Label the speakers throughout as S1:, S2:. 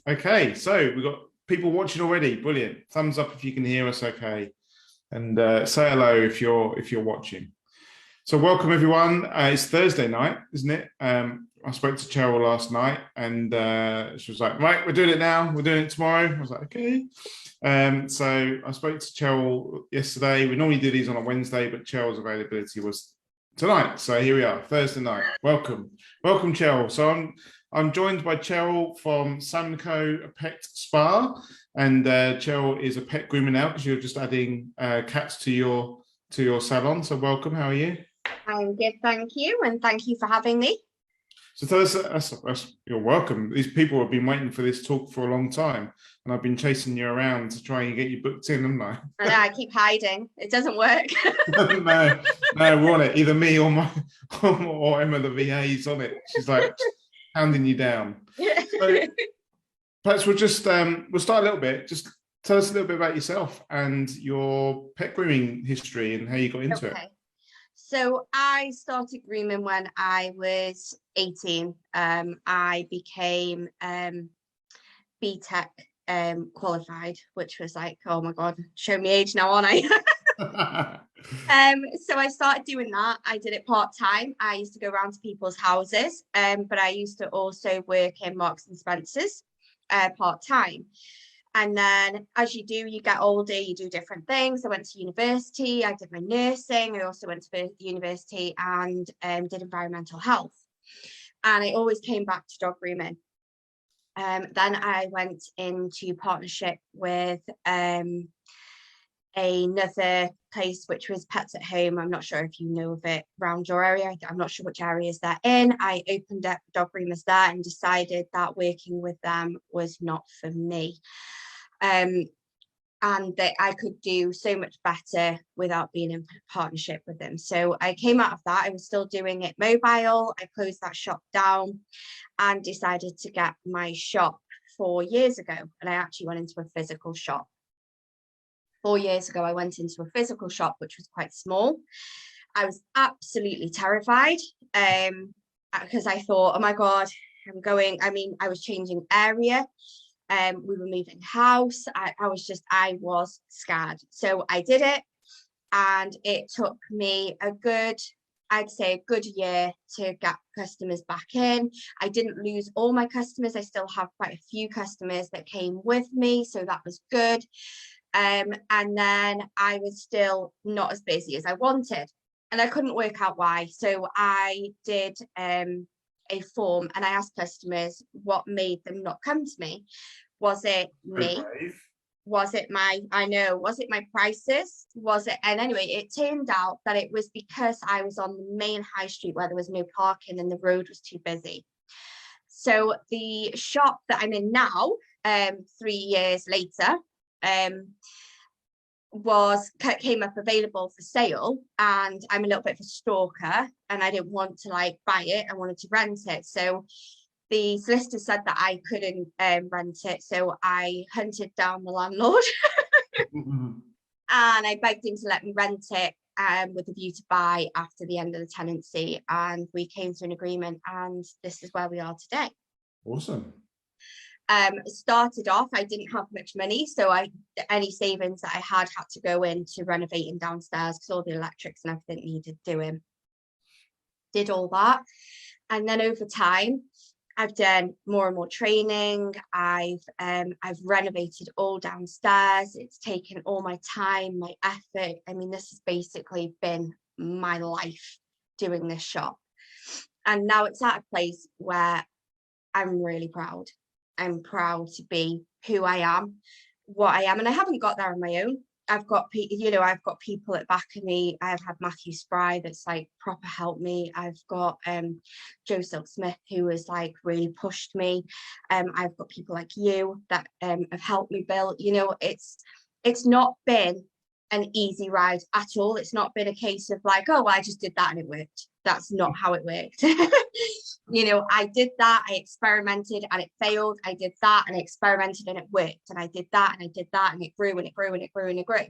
S1: Okay, so we've got people watching already. Brilliant. Thumbs up if you can hear us okay. And say hello if you're watching. So welcome everyone. It's Thursday night, isn't it? I spoke to Cheryl last night and she was like, right, we're doing it now. We're doing it tomorrow. I was like, okay. So I spoke to Cheryl yesterday. We normally do these on a Wednesday, but Cheryl's availability was tonight. So here we are, Thursday night. Welcome. Welcome, Cheryl. So I'm joined by Cheryl from Samco Pet Spa. And Cheryl is a pet groomer now because you're just adding cats to your salon. So welcome. How are you?
S2: I'm good, thank you, and thank you for having me.
S1: So tell us, you're welcome. These people have been waiting for this talk for a long time, and I've been chasing you around to try and get you booked in, haven't I?
S2: I know, I keep hiding. It doesn't work.
S1: No, we're on it. Either me or or Emma, the VA, is on it. She's like hounding you down. So perhaps we'll just we'll start a little bit. Just tell us a little bit about yourself and your pet grooming history and how you got into it.
S2: So I started grooming when I was 18. I became BTEC qualified, which was like, oh my God, show me age now, aren't I? So I started doing that. I did it part-time. I used to go around to people's houses, but I used to also work in Marks and Spencer's part-time. And then as you do, you get older, you do different things. I went to university, I did my nursing. I also went to university and did environmental health. And I always came back to dog grooming. Then I went into partnership with another place, which was Pets at Home. I'm not sure if you know of it around your area. I'm not sure which areas they're in. I opened up dog groomers there and decided that working with them was not for me. And that I could do so much better without being in partnership with them. So I came out of that. I was still doing it mobile. I closed that shop down and decided to get my shop 4 years ago. And I actually went into a physical shop. 4 years ago, I went into a physical shop, which was quite small. I was absolutely terrified because I thought, oh my God, I was changing area. We were moving house. I was scared. So I did it, and it took me I'd say a good year to get customers back in. I didn't lose all my customers. I still have quite a few customers that came with me, so that was good. And then I was still not as busy as I wanted, and I couldn't work out why. So I did a form and I asked customers what made them not come to me. Was it me? Was it my prices? And anyway, it turned out that it was because I was on the main high street where there was no parking and the road was too busy. So the shop that I'm in now, 3 years later, came up available for sale, and I'm a little bit of a stalker and I didn't want to buy it. I wanted to rent it. So the solicitor said that I couldn't rent it, so I hunted down the landlord and I begged him to let me rent it with a view to buy after the end of the tenancy, and we came to an agreement, and this is where we are today.
S1: Awesome.
S2: Started off, I didn't have much money, so any savings that I had to go into renovating downstairs because all the electrics and everything needed doing. Did all that, and then over time I've done more and more training. I've renovated all downstairs. It's taken all my time, my effort. I mean, this has basically been my life doing this shop, and now it's at a place where I'm really proud. I'm proud to be who I am, what I am, and I haven't got there on my own. I've got people at back of me. I've had Matthew Spry that's proper helped me. I've got Joe Silk-Smith who has really pushed me. I've got people like you that have helped me build. It's not been an easy ride at all. It's not been a case of oh, well, I just did that and it worked. That's not how it worked. I did that, I experimented and it failed. I did that and I experimented and it worked. And I did that and I did that and it grew and it grew and it grew and it grew.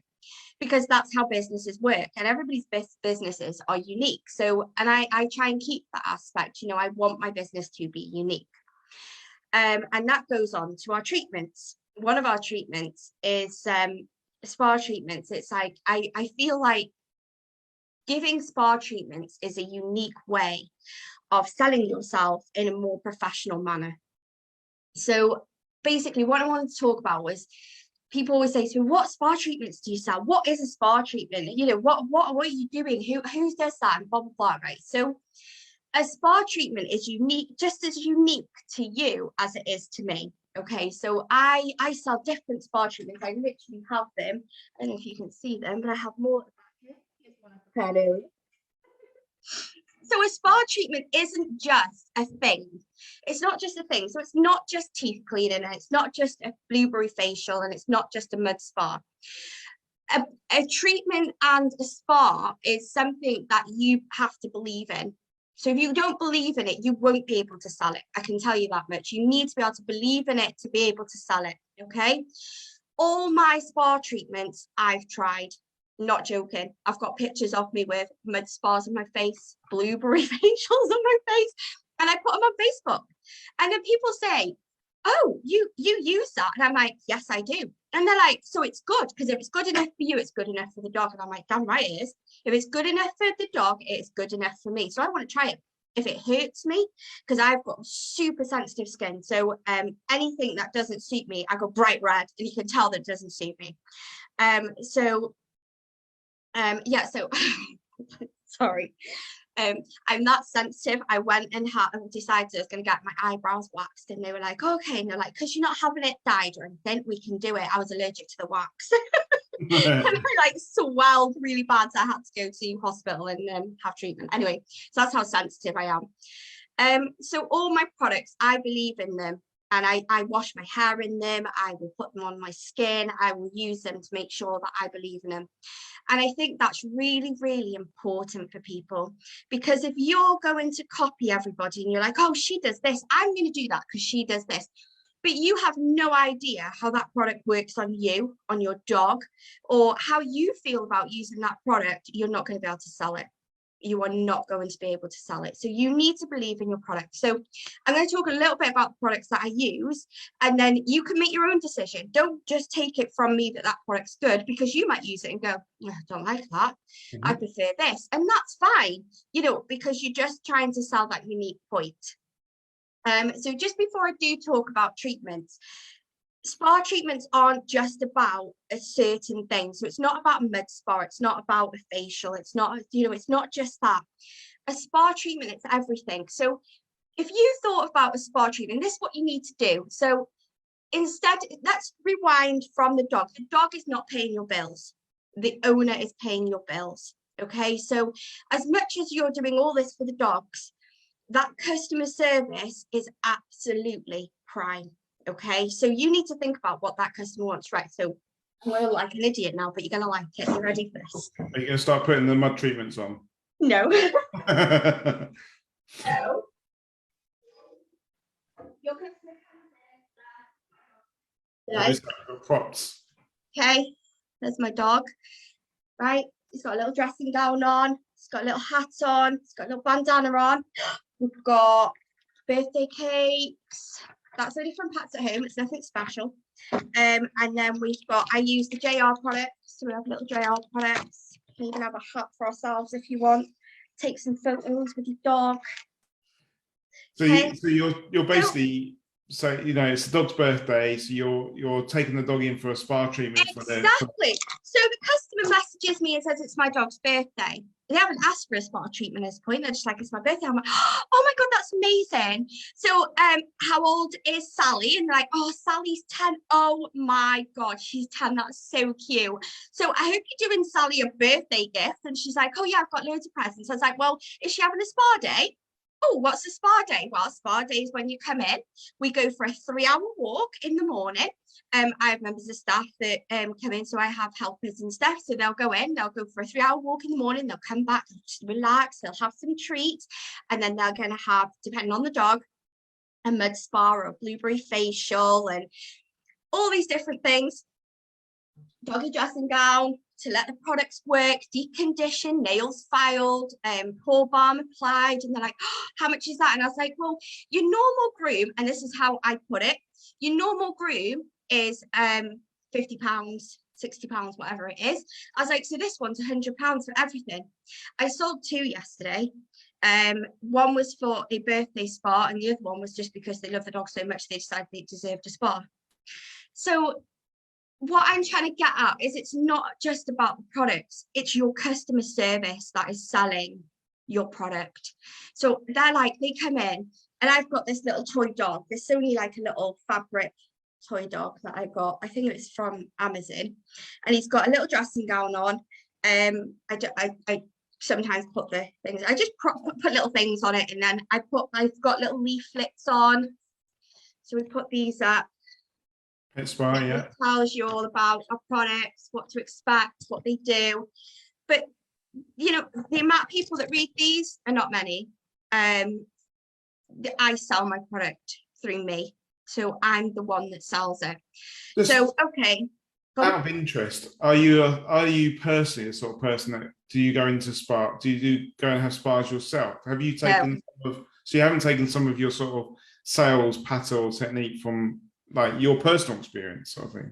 S2: Because that's how businesses work, and everybody's businesses are unique. So, and I try and keep that aspect. I want my business to be unique. And that goes on to our treatments. One of our treatments is spa treatments. It's like, I feel like giving spa treatments is a unique way of selling yourself in a more professional manner. So basically what I wanted to talk about was, people always say to me, what spa treatments do you sell? What is a spa treatment? You know, what are you doing? Who does that? And blah, blah, blah, right? So a spa treatment is unique, just as unique to you as it is to me. Okay, so I sell different spa treatments. I literally have them. I don't know if you can see them, but I have more. Here's one I prepared earlier. So a spa treatment isn't just a thing. It's not just a thing. So it's not just teeth cleaning, and it's not just a blueberry facial, and it's not just a mud spa. A treatment and a spa is something that you have to believe in. So if you don't believe in it, you won't be able to sell it. I can tell you that much. You need to be able to believe in it to be able to sell it, okay? All my spa treatments I've tried. Not joking. I've got pictures of me with mud spas on my face, blueberry facials on my face, and I put them on Facebook. And then people say, oh, you use that? And I'm like, yes, I do. And they're like, so it's good, because if it's good enough for you, it's good enough for the dog. And I'm like, damn right it is. If it's good enough for the dog, it's good enough for me. So I want to try it. If it hurts me, because I've got super sensitive skin, so anything that doesn't suit me, I go bright red, and you can tell that it doesn't suit me. Yeah, so sorry. I'm that sensitive. I went and decided I was going to get my eyebrows waxed, and they were like, okay, and they're like, because you're not having it dyed or anything, we can do it. I was allergic to the wax. And I like swelled really bad, so I had to go to hospital and have treatment. Anyway, so that's how sensitive I am. So all my products, I believe in them, and I wash my hair in them. I will put them on my skin. I will use them to make sure that I believe in them. And I think that's really, really important for people, because if you're going to copy everybody and you're like, oh, she does this, I'm going to do that because she does this, but you have no idea how that product works on you, on your dog, or how you feel about using that product, you're not going to be able to sell it. You are not going to be able to sell it. So you need to believe in your product. So I'm going to talk a little bit about the products that I use, and then you can make your own decision. Don't just take it from me that that product's good, because you might use it and go, oh, I don't like that. I prefer this. And that's fine, you know, because you're just trying to sell that unique point. So just before I do talk about treatments, spa treatments aren't just about a certain thing. So it's not about a mud spa, it's not about a facial, it's not, you know, it's not just that. A spa treatment, it's everything. So if you thought about a spa treatment, this is what you need to do. So instead, let's rewind from the dog. The dog is not paying your bills. The owner is paying your bills. Okay, so as much as you're doing all this for the dogs, that customer service is absolutely prime. Okay, so you need to think about what that customer wants, right? So I'm going to look like an idiot now, but you're going to like it. You ready for this?
S1: Are you going to start putting the mud treatments on?
S2: No. No. Your customer comes in.
S1: Props.
S2: Okay, there's my dog, right? He's got a little dressing gown on. He's got a little hat on. He's got a little bandana on. We've got birthday cakes. That's only from Pets at Home. It's nothing special. And then we've got, I use the JR products. So we have little JR products. You can even have a hat for ourselves if you want. Take some photos with your dog.
S1: So, okay. You're basically, so you know, it's the dog's birthday, so you're taking the dog in for a spa treatment.
S2: Exactly. So the customer messages me and says it's my dog's birthday. They haven't asked for a spa treatment at this point. They're just like, it's my birthday. I'm like, oh my God, that's amazing. So how old is Sally? And they're like, oh, Sally's 10. Oh my God, she's 10. That's so cute. So I hope you're doing Sally a birthday gift. And she's like, oh yeah, I've got loads of presents. I was like, well, is she having a spa day? Oh, what's a spa day? Well, spa day is when you come in, we go for a 3-hour walk in the morning. I have members of staff that come in, so I have helpers and stuff. So they'll go in, they'll go for a 3-hour walk in the morning, they'll come back, they'll just relax, they'll have some treats, and then they're going to have, depending on the dog, a mud spa or a blueberry facial and all these different things. Doggy dressing gown, to let the products work, deep condition, nails filed, pore balm applied, and they're like, oh, how much is that? And I was like, well, your normal groom, and this is how I put it, your normal groom is £50, £60, whatever it is. I was like, so this one's £100 for everything. I sold 2 yesterday. One was for a birthday spa, and the other one was just because they love the dog so much they decided they deserved a spa. So what I'm trying to get at is it's not just about the products, it's your customer service that is selling your product. So they're like, they come in, and I've got this little toy dog. This is only like a little fabric toy dog that I got. I think it was from Amazon, and he's got a little dressing gown on. I sometimes put the things, I just put little things on it, and then I've got little leaflets on. So we put these up.
S1: Pet Spa, yeah.
S2: It tells you all about our products, what to expect, what they do. But you know, the amount of people that read these are not many. I sell my product through me, so I'm the one that sells it. So okay.
S1: Out of interest, are you personally the sort of person that do you go into spa? Do you go and have spas yourself? Have you taken so you haven't taken some of your sort of sales paddle technique from like your personal experience sort of thing?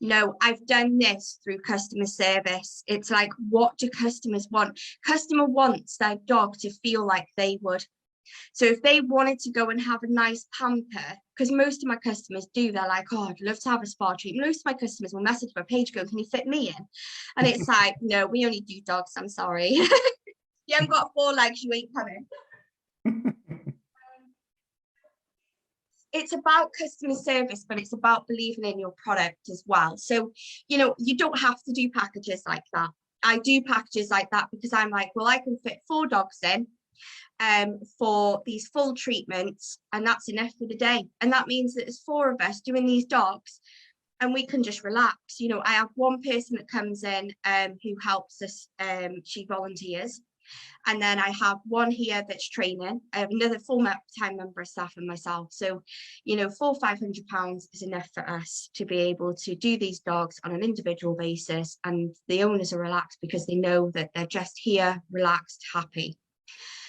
S2: No, I've done this through customer service. It's like, what do customers want? Customer wants their dog to feel like they would. So if they wanted to go and have a nice pamper, because most of my customers do, they're like, oh, I'd love to have a spa treatment. Most of my customers will message my page going, can you fit me in? And it's like, no, we only do dogs, I'm sorry. You haven't got 4 legs, you ain't coming. It's about customer service, but it's about believing in your product as well. So, you know, you don't have to do packages like that. I do packages like that because I'm like, well, I can fit 4 dogs in for these full treatments, and that's enough for the day. And that means that there's 4 of us doing these dogs, and we can just relax. You know, I have one person that comes in who helps us, she volunteers. And then I have one here that's training. I have another full-time member of staff and myself. So, you know, £400-500 is enough for us to be able to do these dogs on an individual basis. And the owners are relaxed because they know that they're just here, relaxed, happy.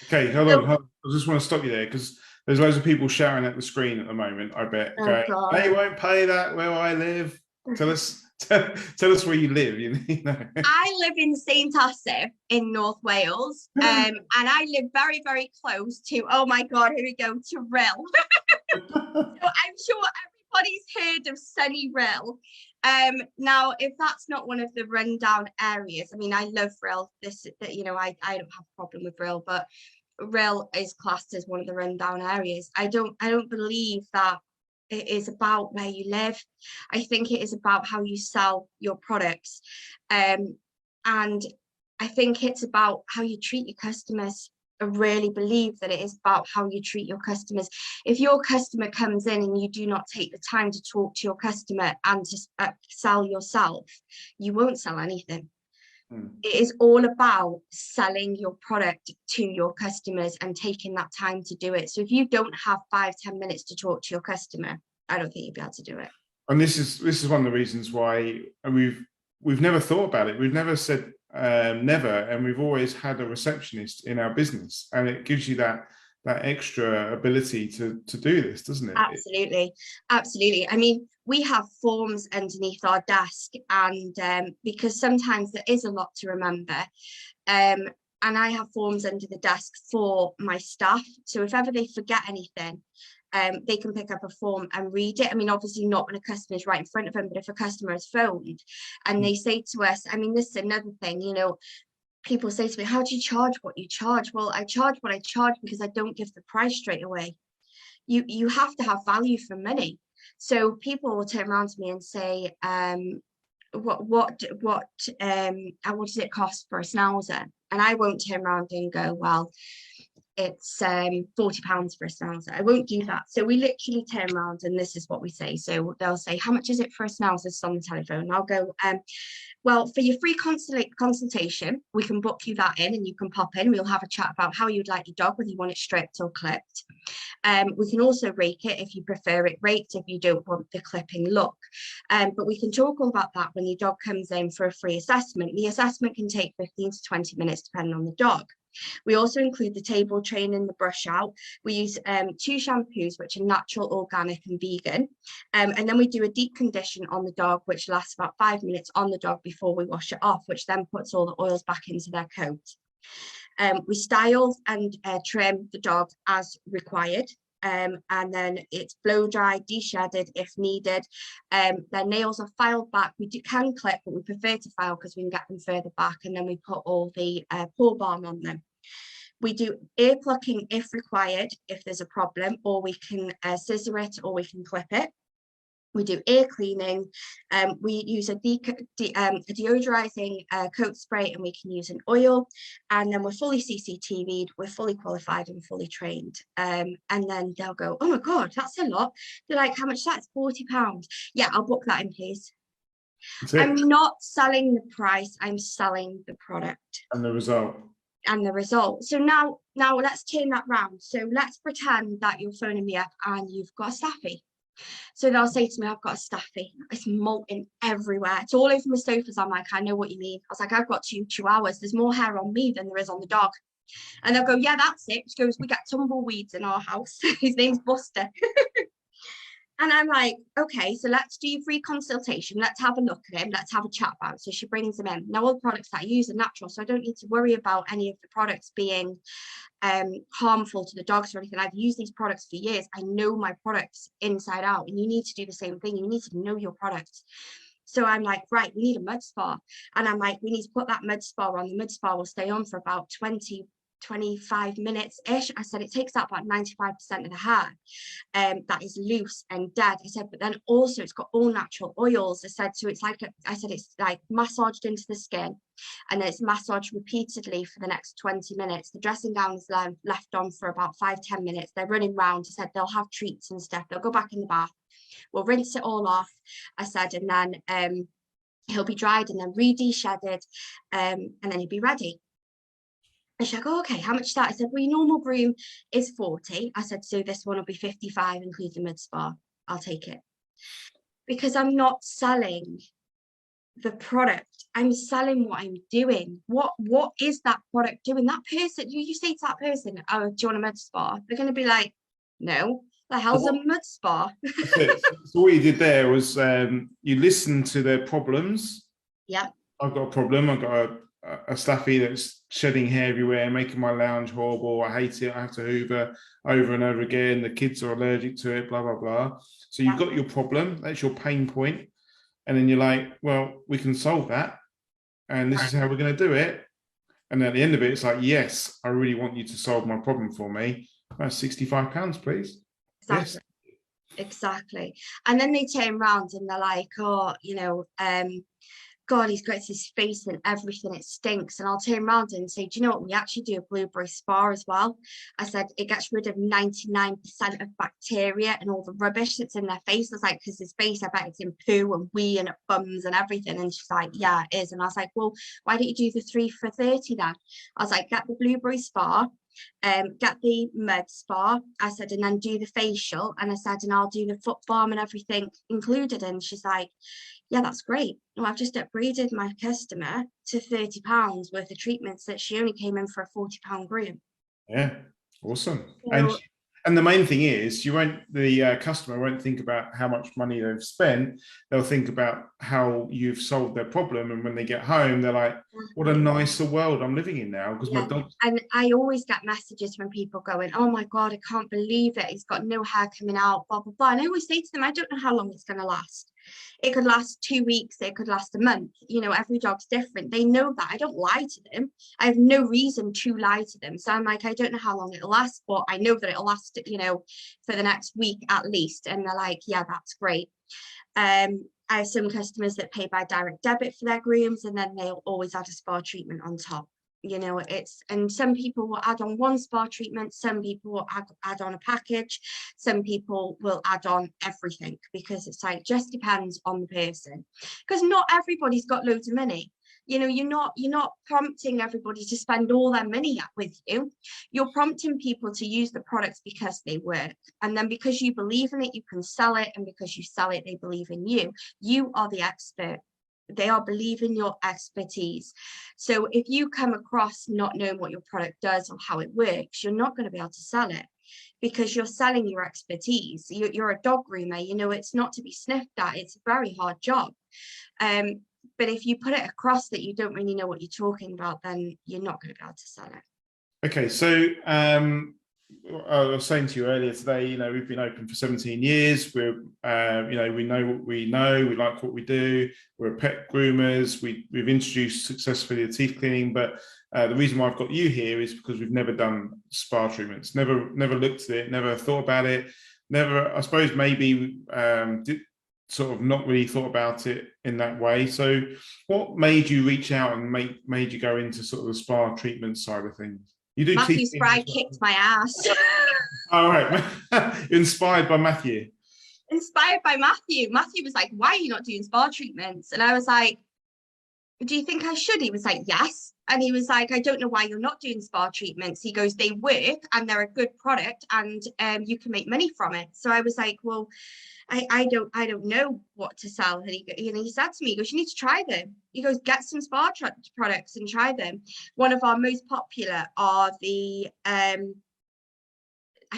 S1: Okay, hold on. I just want to stop you there because there's loads of people shouting at the screen at the moment, I bet. Going, they won't pay that where I live. Tell us where you live. You know.
S2: I live in St Asaph in North Wales, and I live very, very close to, oh my God, here we go, to Rill. So I'm sure everybody's heard of sunny Rill. Now, if that's not one of the rundown areas, I mean, I love Rill. You know, I don't have a problem with Rill, but Rill is classed as one of the rundown areas. I don't believe that it is about where you live. I think it is about how you sell your products. And I think it's about how you treat your customers. I really believe that it is about how you treat your customers. If your customer comes in and you do not take the time to talk to your customer and to sell yourself, you won't sell anything. It is all about selling your product to your customers and taking that time to do it. So if you don't have 5-10 minutes to talk to your customer, I don't think you'd be able to do it.
S1: And this is one of the reasons why we've never thought about it. We've never said never, and we've always had a receptionist in our business, and it gives you that extra ability to do this, doesn't it?
S2: Absolutely. I mean, we have forms underneath our desk, and because sometimes there is a lot to remember, and I have forms under the desk for my staff, so if ever they forget anything, they can pick up a form and read it. I mean, obviously not when a customer is right in front of them, but if a customer is phoned and they say to us, I mean, this is another thing, you know, people say to me, how do you charge what you charge? Well, I charge what I charge because I don't give the price straight away. You have to have value for money. So people will turn around to me and say, what does it cost for a schnauzer? And I won't turn around and go, well, it's £40 for a schnauzer. I won't do that. So we literally turn around and this is what we say. So they'll say, how much is it for a schnauzer? It's on the telephone. And I'll go, well, for your free consultation, we can book you that in and you can pop in. We'll have a chat about how you'd like your dog, whether you want it stripped or clipped. We can also rake it if you prefer it raked, if you don't want the clipping look. But we can talk all about that when your dog comes in for a free assessment. The assessment can take 15 to 20 minutes depending on the dog. We also include the table training, the brush out. We use 2 shampoos, which are natural, organic and vegan. And then we do a deep condition on the dog, which lasts about 5 minutes on the dog before we wash it off, which then puts all the oils back into their coat. We style and trim the dog as required. And then it's blow dry, de-shedded if needed. Their nails are filed back. We can clip, but we prefer to file because we can get them further back. And then we put all the paw balm on them. We do ear plucking if required, if there's a problem, or we can scissor it or we can clip it. We do ear cleaning. We use a deodorizing coat spray, and we can use an oil. And then we're fully CCTV'd, we're fully qualified and fully trained. And then they'll go, oh my God, that's a lot. They're like, how much is that? It's £40. Yeah, I'll book that in, please. I'm not selling the price, I'm selling the product.
S1: And the result.
S2: And the result. So now let's turn that round. So let's pretend that you're phoning me up and you've got a staffy. So they'll say to me, I've got a staffy. It's molting everywhere. It's all over my sofas. I'm like, I know what you mean. I was like, I've got two chihuahuas. There's more hair on me than there is on the dog. And they'll go, yeah, that's it. She goes, we get tumbleweeds in our house. His name's Buster. And I'm like, okay, so let's do free consultation. Let's have a look at him. Let's have a chat about it. So she brings him in. Now, all the products that I use are natural, so I don't need to worry about any of the products being harmful to the dogs or anything. I've used these products for years. I know my products inside out, and you need to do the same thing. You need to know your products. So I'm like, right, we need a mud spa. And I'm like, we need to put that mud spa on. The mud spa will stay on for about 25 minutes-ish. I said it takes out about 95% of the hair that is loose and dead. I said, but then also it's got all natural oils. I said, so it's like, it's like massaged into the skin, and then it's massaged repeatedly for the next 20 minutes. The dressing gown is left on for about 5-10 minutes. They're running around. I said, they'll have treats and stuff. They'll go back in the bath. We'll rinse it all off. I said, and then he'll be dried and then re-de-shedded, and then he'll be ready. And she's like, oh, okay, how much is that? I said, well, your normal groom is 40. I said, so this one will be 55, including mid spa. I'll take it. Because I'm not selling the product. I'm selling what I'm doing. What is that product doing? That person, you say to that person, oh, do you want a mud spa? They're going to be like, no, the hell's a mud spa?
S1: So what you did there was you listened to their problems.
S2: Yeah.
S1: I've got a problem. I've got a staffy that's shedding hair everywhere, making my lounge horrible. I hate it. I have to hoover over and over again. The kids are allergic to it, blah, blah, blah. So you've got your problem. That's your pain point. And then you're like, well, we can solve that. And this is how we're going to do it. And at the end of it, it's like, yes, I really want you to solve my problem for me. That's £65, please.
S2: Exactly. Yes. Exactly. And then they turn around and they're like, oh, God, he's got his face and everything, it stinks. And I'll turn around and say, do you know what? We actually do a blueberry spa as well. I said, it gets rid of 99% of bacteria and all the rubbish that's in their face. I was like, because his face, I bet it's in poo and wee and bums and everything. And she's like, yeah, it is. And I was like, well, why don't you do the 3 for 30 then? I was like, get the blueberry spa, get the mud spa, I said, and then do the facial. And I said, and I'll do the foot balm and everything included. And she's like, yeah, that's great. Well, I've just upgraded my customer to £30 worth of treatments that she only came in for a £40 groom.
S1: Yeah, awesome.
S2: So,
S1: and the main thing is, the customer won't think about how much money they've spent. They'll think about how you've solved their problem. And when they get home, they're like, what a nicer world I'm living in now. Because my dog.
S2: And I always get messages from people going, oh my God, I can't believe it. He's got no hair coming out, blah, blah, blah. And I always say to them, I don't know how long it's going to last. It could last 2 weeks, it could last a month. Every dog's different. They know that. I don't lie to them. I have no reason to lie to them. So I'm like, I don't know how long it'll last, but I know that it'll last, for the next week at least. And they're like, yeah, that's great. I have some customers that pay by direct debit for their grooms, and then they'll always add a spa treatment on top. You know, and some people will add on one spa treatment, some people will add on a package, some people will add on everything, because it's like, just depends on the person, because not everybody's got loads of money. You know, you're not prompting everybody to spend all their money with you. You're prompting people to use the products because they work, and then because you believe in it, you can sell it, and because you sell it, they believe in you. You are the expert. They are believing your expertise. So if you come across not knowing what your product does or how it works, you're not going to be able to sell it, because you're selling your expertise. You're a dog groomer, you know, it's not to be sniffed at. It's a very hard job. But if you put it across that you don't really know what you're talking about, then you're not going to be able to sell it.
S1: Okay, so I was saying to you earlier today, you know, we've been open for 17 years. We're, you know, we know what we know. We like what we do. We're pet groomers. We've introduced successfully the teeth cleaning, but the reason why I've got you here is because we've never done spa treatments. Never looked at it. Never thought about it. Never, I suppose, maybe did sort of not really thought about it in that way. So, what made you reach out and made you go into sort of the spa treatment side of things? You do
S2: Matthew's bride kicked my ass.
S1: All right. Inspired by Matthew.
S2: Inspired by Matthew. Matthew was like, why are you not doing spa treatments? And I was like, do you think I should? He was like, yes. And he was like, I don't know why you're not doing spa treatments. He goes, they work and they're a good product, and you can make money from it. So I was like, well, I don't know what to sell. And he said to me, he goes, you need to try them. He goes, get some spa products and try them. One of our most popular are the I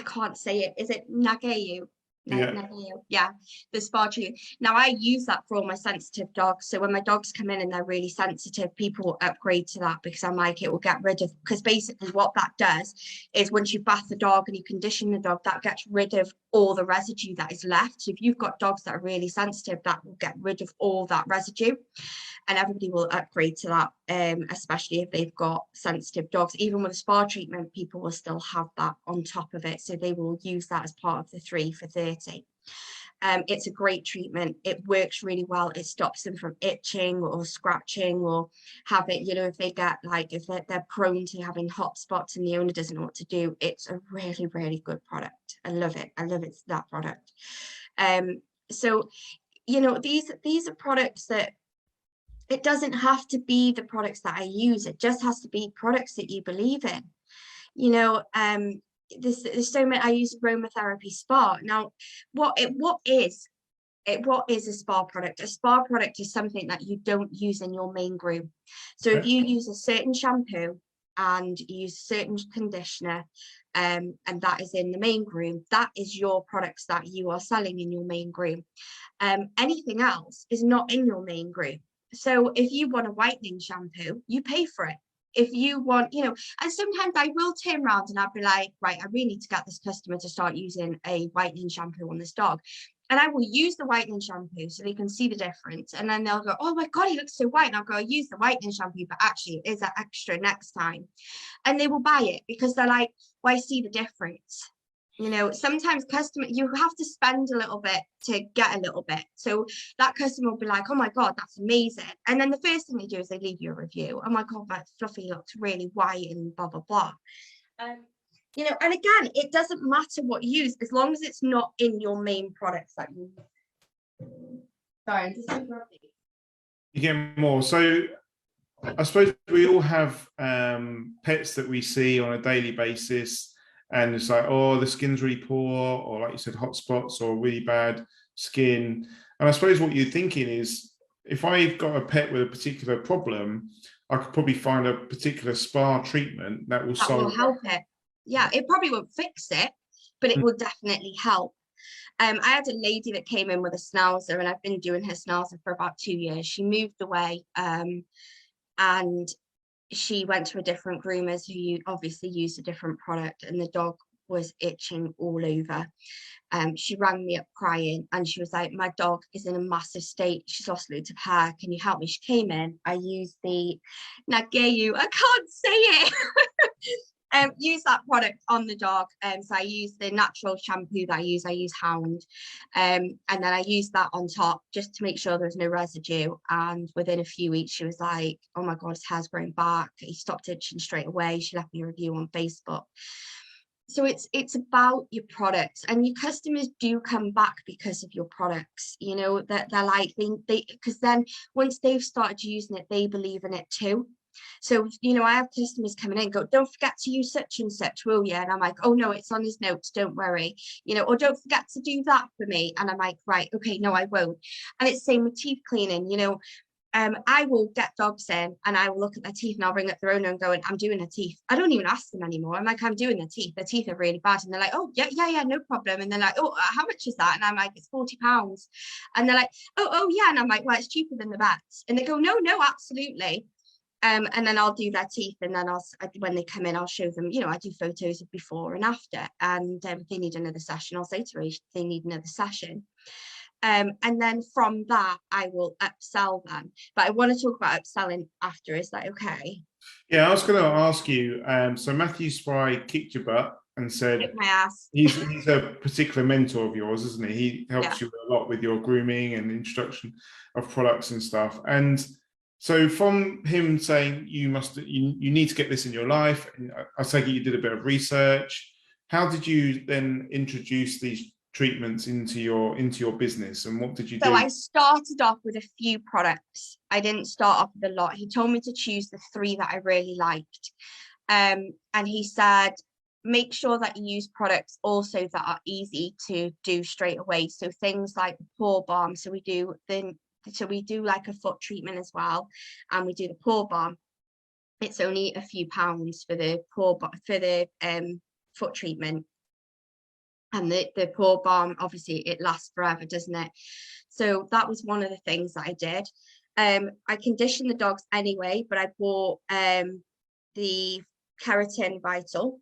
S2: can't say it. Is it Nagayu? Yeah, the spa treatment. Now I use that for all my sensitive dogs. So when my dogs come in and they're really sensitive, people will upgrade to that, because I'm like, it will get rid of, because basically what that does is once you bath the dog and you condition the dog, that gets rid of all the residue that is left. So if you've got dogs that are really sensitive, that will get rid of all that residue. And everybody will upgrade to that, especially if they've got sensitive dogs. Even with a spa treatment, people will still have that on top of it. So they will use that as part of the 3 for 30. It's a great treatment. It works really well. It stops them from itching or scratching or have it, you know, if they get like, if they're prone to having hot spots and the owner doesn't know what to do. It's a really, really good product. I love it. I love it, that product. So, you know, these are products that, it doesn't have to be the products that I use. It just has to be products that you believe in. You know, there's so many. I use aromatherapy spa. Now, what is a spa product? A spa product is something that you don't use in your main groom. So if you use a certain shampoo and you use a certain conditioner, and that is in the main groom, that is your products that you are selling in your main groom. Anything else is not in your main groom. So if you want a whitening shampoo, you pay for it. If you want, you know, and sometimes I will turn around and I'll be like, right, I really need to get this customer to start using a whitening shampoo on this dog. And I will use the whitening shampoo so they can see the difference. And then they'll go, oh my God, he looks so white. And I'll go, I'll use the whitening shampoo, but actually it is an extra next time. And they will buy it because they're like, well, I see the difference. You know, sometimes you have to spend a little bit to get a little bit. So that customer will be like, oh my God, that's amazing. And then the first thing they do is they leave you a review. Oh my God, that fluffy looks really white and blah, blah, blah. You know, and again, it doesn't matter what you use as long as it's not in your main products that you use. Sorry, I'm just interrupting.
S1: You get more. So I suppose we all have pets that we see on a daily basis. And it's like, oh, the skin's really poor, or like you said, hot spots or really bad skin. And I suppose what you're thinking is, if I've got a pet with a particular problem, I could probably find a particular spa treatment that will
S2: help it. Yeah, it probably won't fix it, but it will definitely help. I had a lady that came in with a schnauzer, and I've been doing her schnauzer for about 2 years. She moved away, and she went to a different groomers who obviously used a different product, and the dog was itching all over. She rang me up crying, and she was like, my dog is in a massive state. She's lost loads of hair. Can you help me? She came in. I used the Nagayu. I can't say it. use that product on the dog. So I use the natural shampoo that I use Hound, and then I use that on top just to make sure there's no residue. And within a few weeks, she was like, "Oh my God, his hair's growing back." He stopped itching straight away. She left me a review on Facebook. So it's about your products, and your customers do come back because of your products. You know, that they're like they because then once they've started using it, they believe in it too. So, you know, I have customers coming in and go, "Don't forget to use such and such, will you?" And I'm like, "Oh no, it's on his notes, don't worry." You know, or "Don't forget to do that for me." And I'm like, "Right, okay, no, I won't." And it's the same with teeth cleaning, you know. I will get dogs in and I will look at their teeth and I'll ring up their owner and go, "I'm doing their teeth." I don't even ask them anymore. I'm like, "I'm doing their teeth. Their teeth are really bad." And they're like, "Oh, yeah, no problem." And they're like, "Oh, how much is that?" And I'm like, "It's £40." And they're like, oh, yeah." And I'm like, "Well, it's cheaper than the vets." And they go, "No, absolutely." And then I'll do their teeth, and then when they come in, I'll show them, you know, I do photos of before and after. And if they need another session, I'll say to her, if they need another session. And then from that, I will upsell them. But I want to talk about upselling after. Is that okay?
S1: Yeah, I was going to ask you. So Matthew Spry kicked your butt and said
S2: Kick my ass.
S1: he's a particular mentor of yours, isn't he? He
S2: Yeah.
S1: helps you a lot with your grooming and introduction of products and stuff. And so from him saying you need to get this in your life, and I take it you did a bit of research. How did you then introduce these treatments into your business, and what did you
S2: So
S1: do?
S2: I started off with a few products. I didn't start off with a lot. He told me to choose the 3 that I really liked. And he said, make sure that you use products also that are easy to do straight away. So things like the paw balm. So we do like a foot treatment as well, and we do the paw balm. It's only a few pounds for the foot treatment. And the paw balm, obviously it lasts forever, doesn't it? So that was one of the things that I did. I conditioned the dogs anyway, but I bought the Keratin Vital.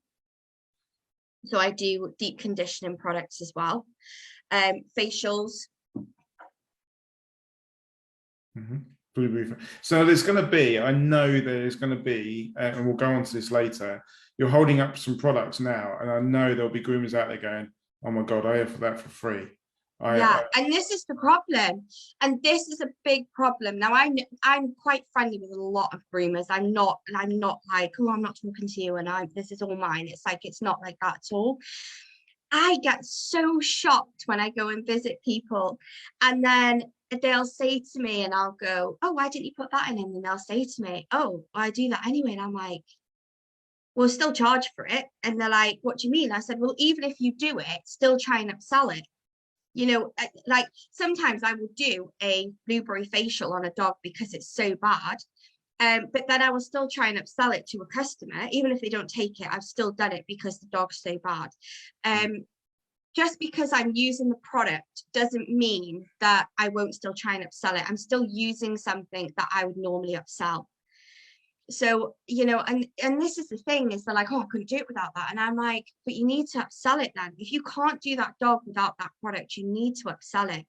S2: So I do deep conditioning products as well. Facials.
S1: So there's going to be, I know there's going to be, and we'll go on to this later, you're holding up some products now, and I know there'll be groomers out there going, "Oh my God, I offer that for free."
S2: And this is the problem, and this is a big problem. Now I'm quite friendly with a lot of groomers. I'm not like, "Oh, I'm not talking to you and this is all mine." It's like, it's not like that at all. I get so shocked when I go and visit people, and then they'll say to me, and I'll go, "Oh, why didn't you put that in?" And then they'll say to me, "Oh, I do that anyway." And I'm like, "We'll still charge for it." And they're like, "What do you mean?" I said, "Well, even if you do it, still try and upsell it." You know, like sometimes I will do a blueberry facial on a dog because it's so bad. But then I will still try and upsell it to a customer. Even if they don't take it, I've still done it because the dog's so bad. Just because I'm using the product doesn't mean that I won't still try and upsell it. I'm still using something that I would normally upsell. So, you know, and this is the thing, is they're like, "Oh, I couldn't do it without that." And I'm like, "But you need to upsell it then. If you can't do that dog without that product, you need to upsell it."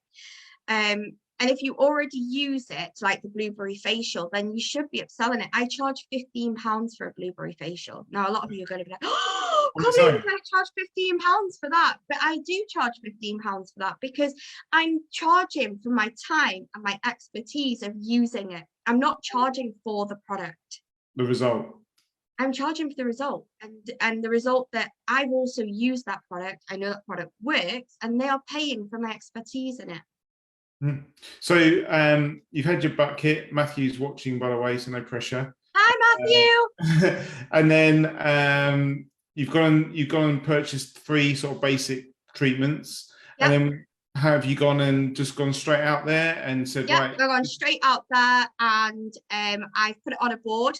S2: And if you already use it, like the blueberry facial, then you should be upselling it. I charge £15 for a blueberry facial. Now, a lot of you are going to be like, "Oh, can't believe I charge £15 for that." But I do charge £15 for that because I'm charging for my time and my expertise of using it. I'm not charging for the product.
S1: The result.
S2: I'm charging for the result, and the result that I've also used that product. I know that product works, and they are paying for my expertise in it.
S1: So you've had your butt kit. Matthew's watching, by the way, so no pressure.
S2: Hi, Matthew.
S1: And then you've gone and purchased 3 sort of basic treatments.
S2: Yep.
S1: And then have you just gone straight out there and said,
S2: Yep,
S1: right?
S2: I've gone straight out there, and I've put it on a board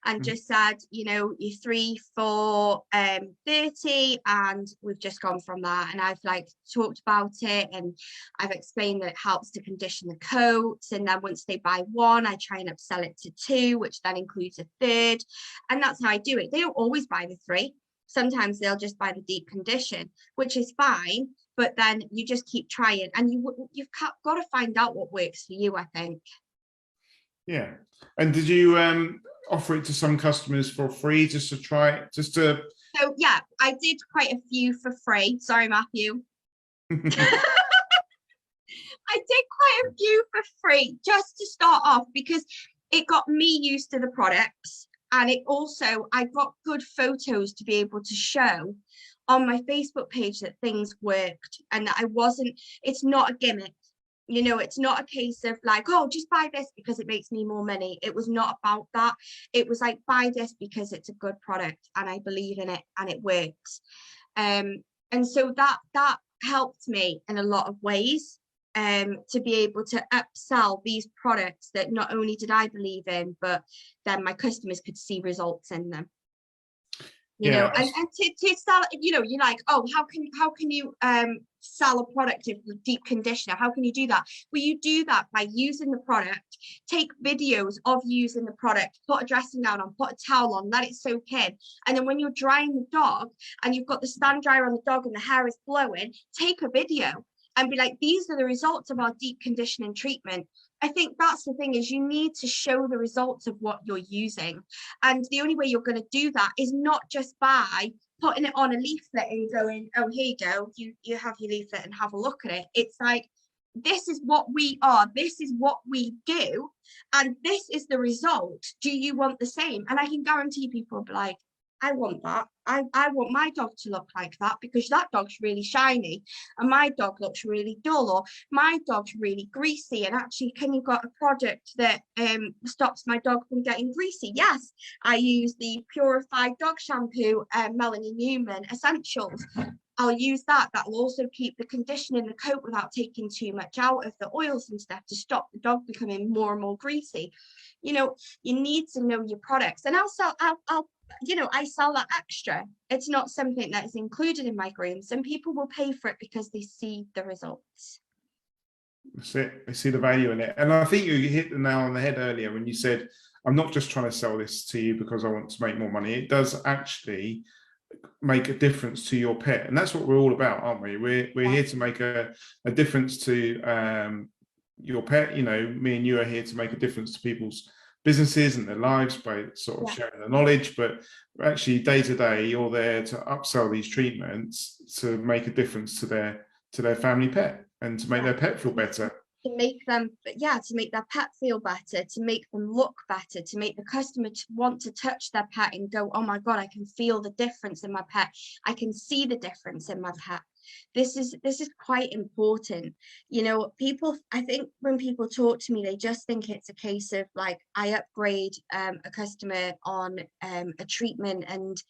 S2: and just said, you know, you're 3 for 30, and we've just gone from that. And I've like talked about it, and I've explained that it helps to condition the coats, and then once they buy 1, I try and upsell it to 2, which then includes a 3rd, and that's how I do it. They don't always buy the 3. Sometimes they'll just buy the deep condition, which is fine, but then you just keep trying, and you've got to find out what works for you, I think.
S1: Yeah. And did you offer it to some customers for free just to try it, just to?
S2: So yeah, I did quite a few for free. Sorry, Matthew. I did quite a few for free just to start off because it got me used to the products, and it also, I got good photos to be able to show on my Facebook page that things worked and that it's not a gimmick. You know, it's not a case of like, oh, just buy this because it makes me more money. It was not about that. It was like, buy this because it's a good product and I believe in it and it works. And so that helped me in a lot of ways, to be able to upsell these products that not only did I believe in, but then my customers could see results in them. You know, and to sell, you know, you're like, oh, how can you sell a product with deep conditioner? How can you do that? Well, you do that by using the product, take videos of using the product, put a dressing gown on, put a towel on, let it soak in. And then when you're drying the dog and you've got the stand dryer on the dog and the hair is blowing, take a video and be like, these are the results of our deep conditioning treatment. I think that's the thing, is you need to show the results of what you're using. And the only way you're going to do that is not just by putting it on a leaflet and going, oh, here you go, you have your leaflet and have a look at it. It's like, this is what we are, this is what we do, and this is the result. Do you want the same? And I can guarantee people will be like, I want that. I want my dog to look like that because that dog's really shiny and my dog looks really dull, or my dog's really greasy. And actually, can you got a product that stops my dog from getting greasy? Yes, I use the purified dog shampoo, Melanie Newman Essentials. I'll use that. That will also keep the condition in the coat without taking too much out of the oils and stuff to stop the dog becoming more and more greasy. You know, you need to know your products. And I'll you know, I sell that extra. It's not something that is included in my grooms. Some people will pay for it because they see the results.
S1: That's it. They see the value in it. And I think you hit the nail on the head earlier when you said, I'm not just trying to sell this to you because I want to make more money. It does actually make a difference to your pet. And that's what we're all about, aren't we? We're here to make a difference to your pet. You know, me and you are here to make a difference to people's businesses and their lives by sort of sharing the knowledge, but actually day to day you're there to upsell these treatments to make a difference to their family pet and to make their pet feel better,
S2: to make them to make their pet feel better, to make them look better, to make the customer want to touch their pet and go, oh my god, I can feel the difference in my pet, I can see the difference in my pet. This is quite important. You know, people, I think when people talk to me, they just think it's a case of like, I upgrade a customer on a treatment and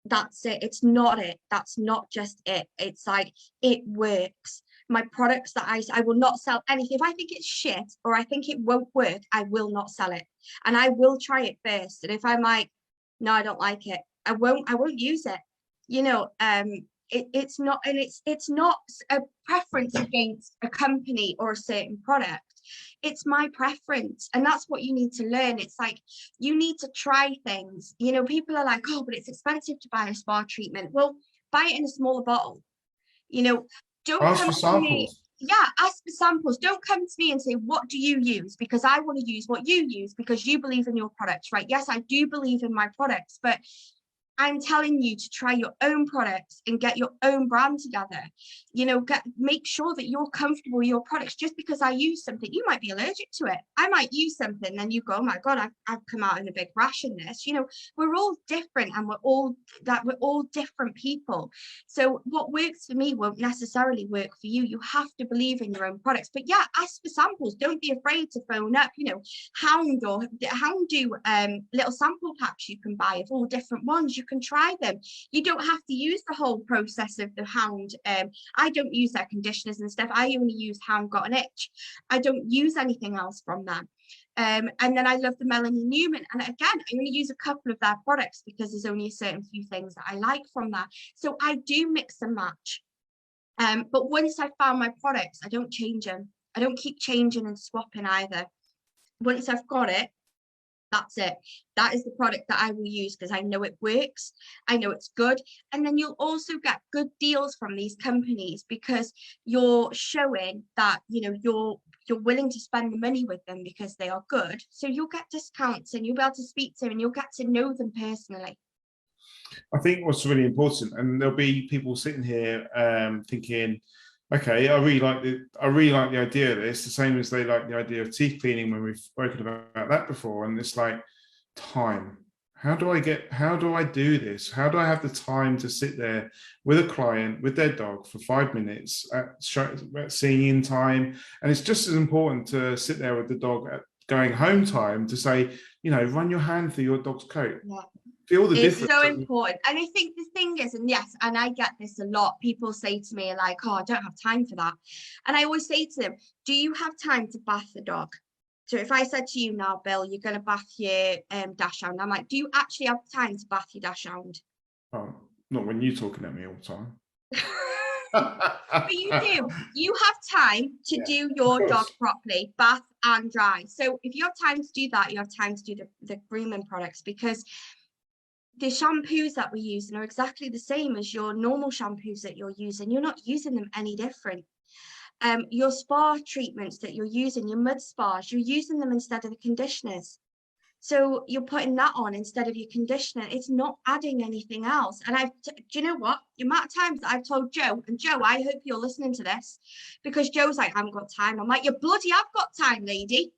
S2: that's it. It's not it. That's not just it. It's like, it works. My products that I will not sell anything. If I think it's shit or I think it won't work, I will not sell it. And I will try it first. And if I'm like, no, I don't like it, I won't use it. You know, it's not a preference against a company or a certain product. It's my preference, and that's what you need to learn. It's like, you need to try things. You know, people are like, oh, but it's expensive to buy a spa treatment. Well, buy it in a smaller bottle. You know, don't
S1: ask
S2: come
S1: for
S2: to me.
S1: samples.
S2: Yeah, ask for samples. Don't come to me and say, what do you use? Because I want to use what you use because you believe in your products, right? Yes, I do believe in my products, but I'm telling you to try your own products and get your own brand together. You know, make sure that you're comfortable with your products. Just because I use something, you might be allergic to it. I might use something, then you go, oh my God, I've come out in a big rash in this. You know, we're all different and we're all different people. So what works for me won't necessarily work for you. You have to believe in your own products. But yeah, ask for samples. Don't be afraid to phone up. You know, Hound do little sample packs you can buy of all different ones. You can try them. You don't have to use the whole process of the Hound. I don't use their conditioners and stuff. I only use Hound Got an Itch. I don't use anything else from them. And then I love the Melanie Newman. And again, I only use a couple of their products because there's only a certain few things that I like from that. So I do mix and match. But once I found my products, I don't change them. I don't keep changing and swapping either. Once I've got it, that's it. That is the product that I will use because I know it works. I know it's good. And then you'll also get good deals from these companies because you're showing that, you know, you're you're willing to spend the money with them because they are good. So you'll get discounts and you'll be able to speak to them and you'll get to know them personally.
S1: I think what's really important, and there'll be people sitting here thinking, okay, I really like the idea of this, the same as they like the idea of teeth cleaning when we've spoken about that before. And it's like, time. How do I do this? How do I have the time to sit there with a client, with their dog for 5 minutes at seeing in time? And it's just as important to sit there with the dog at going home time to say, you know, run your hand through your dog's coat.
S2: Yeah.
S1: Feel the
S2: It's
S1: difference.
S2: so important. And I think the thing is, and yes, and I get this a lot, people say to me like, oh, I don't have time for that. And I always say to them, do you have time to bath the dog? So if I said to you now, Bill, you're going to bath your dachshund, I'm like, do you actually have time to bath your dachshund?
S1: Oh, not when you're talking at me all the time.
S2: But you do. You have time to do your dog properly, bath and dry. So if you have time to do that, you have time to do the grooming products, because the shampoos that we're using are exactly the same as your normal shampoos that you're using. You're not using them any different. Your spa treatments that you're using, your mud spas, you're using them instead of the conditioners. So you're putting that on instead of your conditioner. It's not adding anything else. And do you know what? The amount of times that I've told Joe, and Joe, I hope you're listening to this, because Joe's like, I haven't got time. I'm like, you bloody have got time, lady.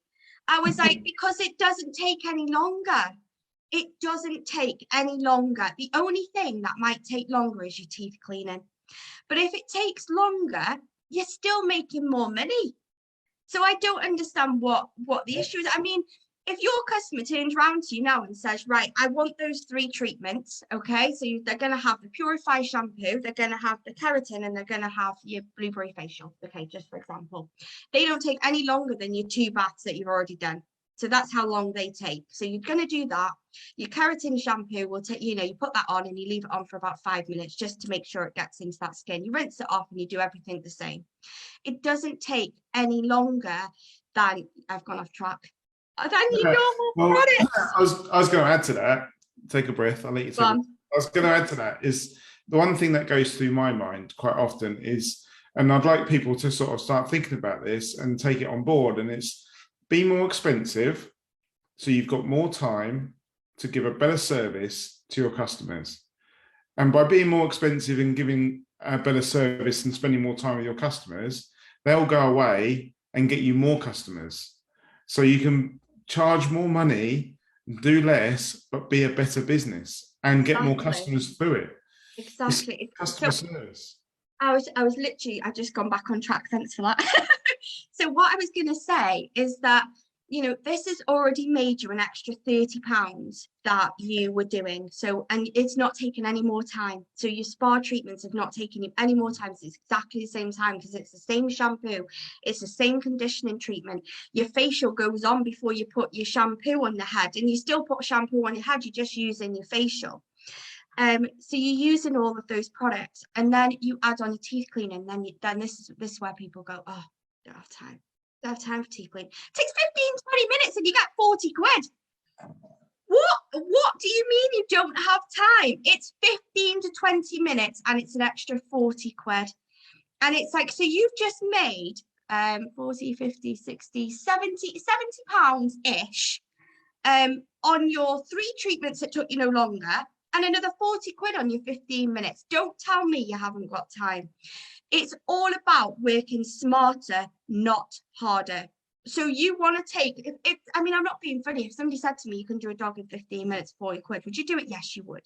S2: I was like, because it doesn't take any longer. It doesn't take any longer. The only thing that might take longer is your teeth cleaning. But if it takes longer, you're still making more money. So I don't understand what the issue is. I mean, if your customer turns around to you now and says, right, I want those 3 treatments, okay? So they're going to have the Purify shampoo, they're going to have the keratin, and they're going to have your blueberry facial, okay, just for example. They don't take any longer than your 2 baths that you've already done. So that's how long they take. So you're going to do that. Your keratin shampoo will take, you put that on and you leave it on for about 5 minutes just to make sure it gets into that skin. You rinse it off and you do everything the same. It doesn't take any longer than, I've gone off track, than your normal products.
S1: I was going to add to that. Take a breath. I'll let you take I was going to add to that is the one thing that goes through my mind quite often is, and I'd like people to sort of start thinking about this and take it on board, and it's, be more expensive so you've got more time to give a better service to your customers. And by being more expensive and giving a better service and spending more time with your customers, they'll go away and get you more customers. So you can charge more money, do less, but be a better business and get more customers through it.
S2: Exactly.
S1: It's customer service.
S2: I was literally, I've just gone back on track. Thanks for that. So what I was going to say is that, this has already made you an extra £30 that you were doing. So, and it's not taken any more time. So your spa treatments have not taken you any more time. So it's exactly the same time because it's the same shampoo. It's the same conditioning treatment. Your facial goes on before you put your shampoo on the head, and you still put shampoo on your head. You're just using your facial. So you're using all of those products, and then you add on your teeth cleaning. Then this is where people go, oh, don't have time. Don't have time for teeth cleaning. It takes 15-20 minutes and you get 40 quid. What do you mean you don't have time? It's 15 to 20 minutes and it's an extra 40 quid. And it's like, so you've just made 40, 50, 60, 70 pounds ish on your 3 treatments that took you no longer, and another 40 quid on your 15 minutes. Don't tell me you haven't got time. It's all about working smarter, not harder. So you want to take, I mean, I'm not being funny. If somebody said to me, you can do a dog in 15 minutes, 40 quid, would you do it? Yes, you would.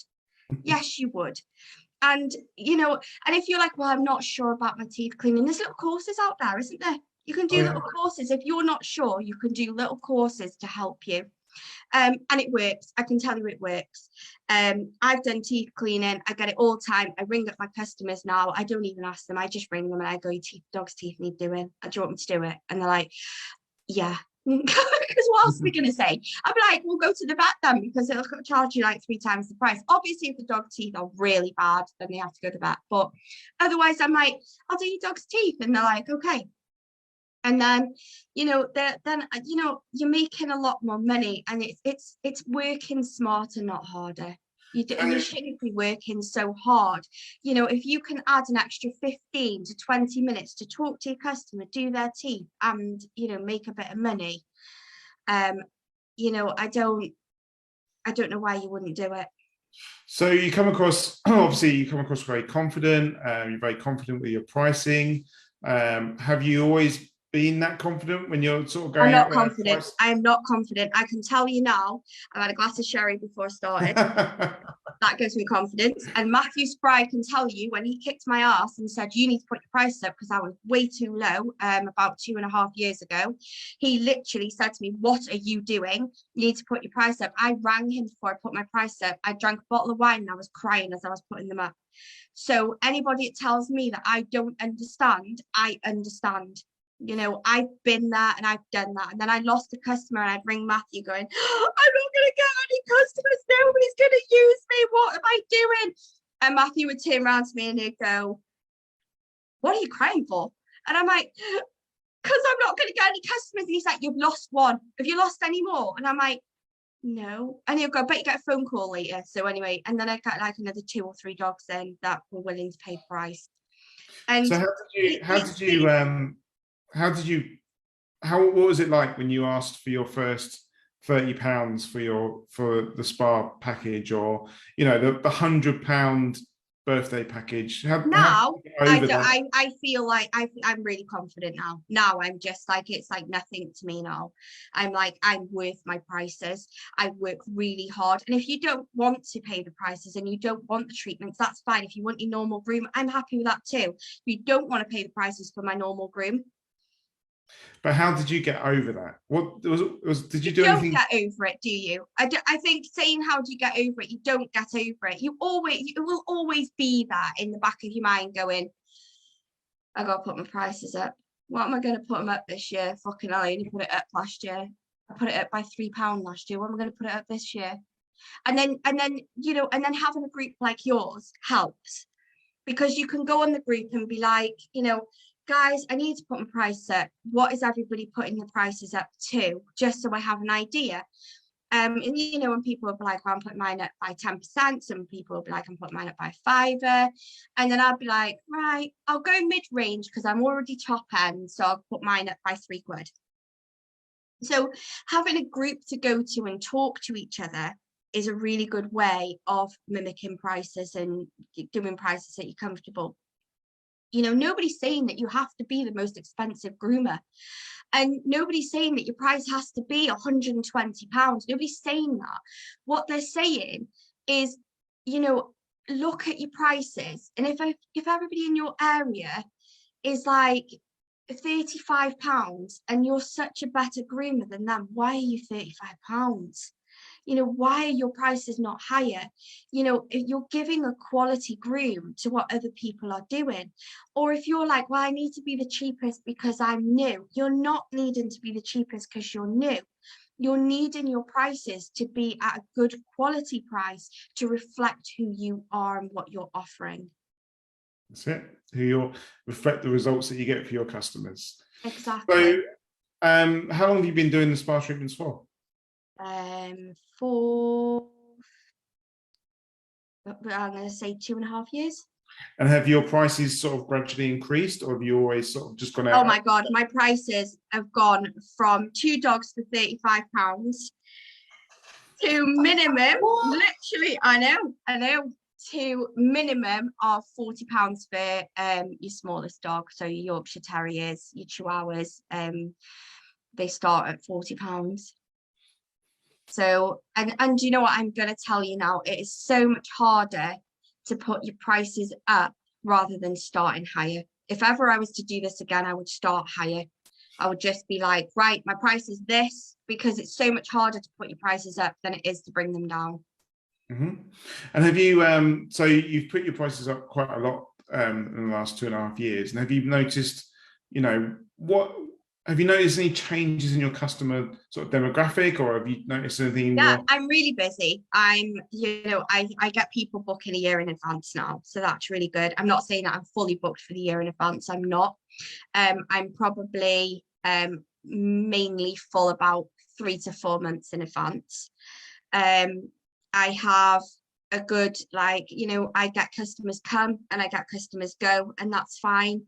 S2: Yes, you would. And, and if you're like, well, I'm not sure about my teeth cleaning, there's little courses out there, isn't there? You can do little courses. If you're not sure, you can do little courses to help you. And it works. I can tell you it works. I've done teeth cleaning. I get it all the time. I ring up my customers now. I don't even ask them. I just ring them and I go, your dog's teeth need doing. Do you want me to do it? And they're like, yeah. Because what else are we going to say? I'll be like, we'll go to the vet then, because it'll charge you like 3 times the price. Obviously, if the dog's teeth are really bad, then they have to go to the vet. But otherwise, I'm like, I'll do your dog's teeth. And they're like, okay. And then, you're making a lot more money, and it's working smarter, not harder. You shouldn't be working so hard. You know, if you can add an extra 15 to 20 minutes to talk to your customer, do their teeth, and, you know, make a bit of money, you know, I don't know why you wouldn't do it.
S1: So you come across, obviously you come across very confident. You're very confident with your pricing. Have you always been that confident when you're sort of going
S2: I'm not
S1: out there?
S2: confident. I am not confident. I can tell you now, I've had a glass of sherry before I started. That gives me confidence. And Matthew Spry can tell you, when he kicked my ass and said, you need to put your price up because I was way too low, about 2.5 years ago, he literally said to me, what are you doing? You need to put your price up. I rang him before I put my price up. I drank a bottle of wine and I was crying as I was putting them up. So anybody that tells me that I don't understand, I understand. You know, I've been there and I've done that. And then I lost a customer and I'd ring Matthew going, I'm not going to get any customers. Nobody's going to use me. What am I doing? And Matthew would turn around to me and he'd go, what are you crying for? And I'm like, because I'm not going to get any customers. And he's like, you've lost one. Have you lost any more? And I'm like, no. And he'll go, but you get a phone call later. So anyway, and then I got like another 2 or 3 dogs in that were willing to pay price. And
S1: so what was it like when you asked for your first £30 for the spa package, or, you know, the £100 birthday package?
S2: Now I feel like I'm really confident now. Now I'm just like, it's like nothing to me now. I'm like, I'm worth my prices. I work really hard. And if you don't want to pay the prices and you don't want the treatments, that's fine. If you want your normal groom, I'm happy with that too. If you don't want to pay the prices for my normal groom.
S1: But how did you get over that? What did you do anything?
S2: You don't get over it, do you? I think saying how do you get over it, you don't get over it. It will always be that in the back of your mind going, I gotta put my prices up. What am I gonna put them up this year? Fucking hell, I only put it up last year. I put it up by £3 last year. What am I gonna put it up this year? And then you know, and then having a group like yours helps, because you can go on the group and be like, you know, guys, I need to put my price up. What is everybody putting the prices up to? Just so I have an idea. And you know, when people will be like, well, I'm putting mine up by 10%, some people will be like, I'm putting mine up by £5. And then I'll be like, right, I'll go mid-range because I'm already top end, so I'll put mine up by £3. So having a group to go to and talk to each other is a really good way of mimicking prices and doing prices that you're comfortable. You know, nobody's saying that you have to be the most expensive groomer, and nobody's saying that your price has to be £120. Nobody's saying that. What they're saying is, you know, look at your prices, and if everybody in your area is like £35 and you're such a better groomer than them, why are you £35? You know, why are your prices not higher? You know, if you're giving a quality groom to what other people are doing. Or if you're like, well, I need to be the cheapest because I'm new. You're not needing to be the cheapest because you're new. You're needing your prices to be at a good quality price to reflect who you are and what you're offering.
S1: That's it. Reflect the results that you get for your customers.
S2: Exactly.
S1: So, how long have you been doing the spa treatments for?
S2: For I'm going to say 2.5 years.
S1: And have your prices sort of gradually increased, or have you always sort of just gone out?
S2: Oh my God, my prices have gone from 2 dogs for £35 to minimum, literally, I know, to minimum of £40 for your smallest dog. So your Yorkshire Terriers, your Chihuahuas, they start at £40. So, and you know what I'm going to tell you now, it is so much harder to put your prices up rather than starting higher. If ever I was to do this again, I would start higher. I would just be like, right, my price is this, because it's so much harder to put your prices up than it is to bring them down.
S1: Mm-hmm. And have you, so you've put your prices up quite a lot in the last 2.5 years, and have you noticed, you know, have you noticed any changes in your customer sort of demographic, or have you noticed anything?
S2: Yeah, I'm really busy. You know, I get people booking a year in advance now, so that's really good. I'm not saying that I'm fully booked for the year in advance. I'm not. I'm probably mainly full about 3 to 4 months in advance. I have a good, like, you know, I get customers come and I get customers go, and that's fine.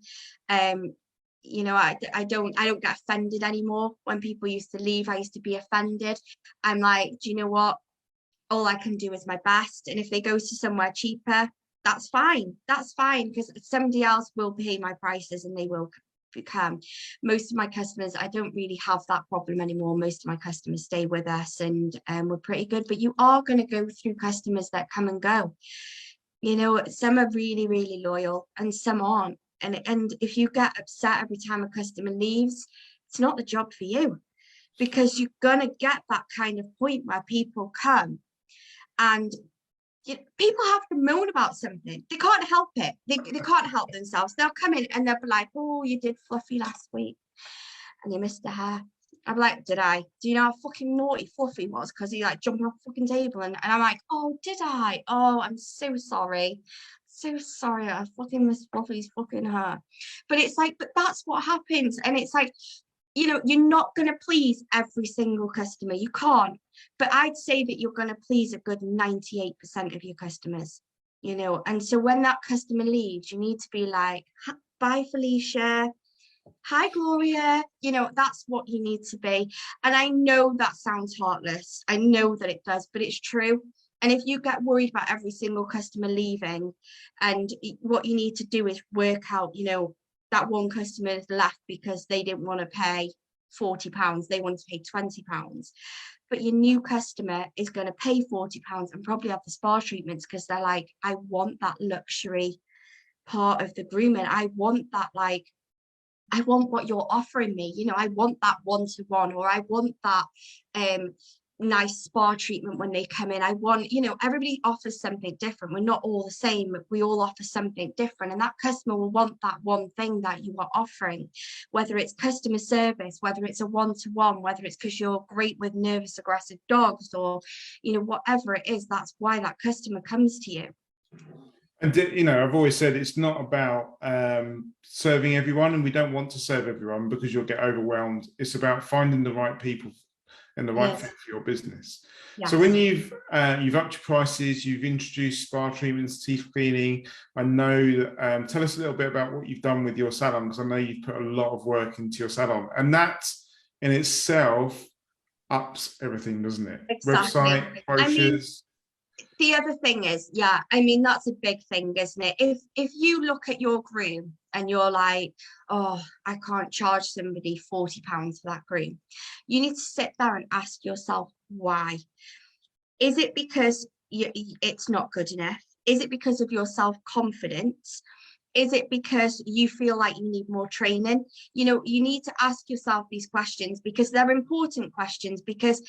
S2: You know, I don't get offended anymore. When people used to leave, I used to be offended. I'm like, do you know what? All I can do is my best. And if they go to somewhere cheaper, that's fine. That's fine, because somebody else will pay my prices and they will come. Most of my customers, I don't really have that problem anymore. Most of my customers stay with us, and we're pretty good. But you are going to go through customers that come and go. You know, some are really, really loyal and some aren't. And if you get upset every time a customer leaves, it's not the job for you, because you're going to get that kind of point where people come and people have to moan about something. They can't help it. They can't help themselves. They'll come in and they'll be like, oh, you did Fluffy last week and you missed the hair. I'm like, did I? Do you know how fucking naughty Fluffy was? Because he like jumped off the fucking table, and I'm like, oh, did I? Oh, I'm so sorry. So sorry. I fucking missed Fluffy's fucking hair. But it's like, but that's what happens. And it's like, you know, you're not going to please every single customer. You can't. But I'd say that you're going to please a good 98% of your customers, you know. And so when that customer leaves, you need to be like, bye, Felicia. Hi, Gloria. You know, that's what you need to be. And I know that sounds heartless. I know that it does, but it's true. And if you get worried about every single customer leaving, and what you need to do is work out, you know, that one customer is left because they didn't want to pay £40, they wanted to pay £20. But your new customer is going to pay £40 and probably have the spa treatments because they're like, I want that luxury part of the grooming. I want that, like, I want what you're offering me. You know, I want that one-to-one, or I want that nice spa treatment when they come in. I want, you know, everybody offers something different. We're not all the same. We all offer something different, and that customer will want that one thing that you are offering, whether it's customer service, whether it's a one-to-one, whether it's because you're great with nervous aggressive dogs, or, you know, whatever it is. That's why that customer comes to you.
S1: And, you know, I've always said it's not about serving everyone, and we don't want to serve everyone because you'll get overwhelmed. It's about finding the right people and the right fit for your business. Yes. So when you've upped your prices, you've introduced spa treatments, teeth cleaning. I know that, tell us a little bit about what you've done with your salon, because I know you've put a lot of work into your salon, and that in itself ups everything, doesn't it?
S2: Exactly.
S1: Website, brochures.
S2: The other thing is, yeah, I mean, that's a big thing, isn't it? If you look at your groom and you're like, oh, I can't charge somebody £40 for that groom, you need to sit there and ask yourself why. Is it because it's not good enough? Is it because of your self-confidence? Is it because you feel like you need more training? You know, you need to ask yourself these questions, because they're important questions. Because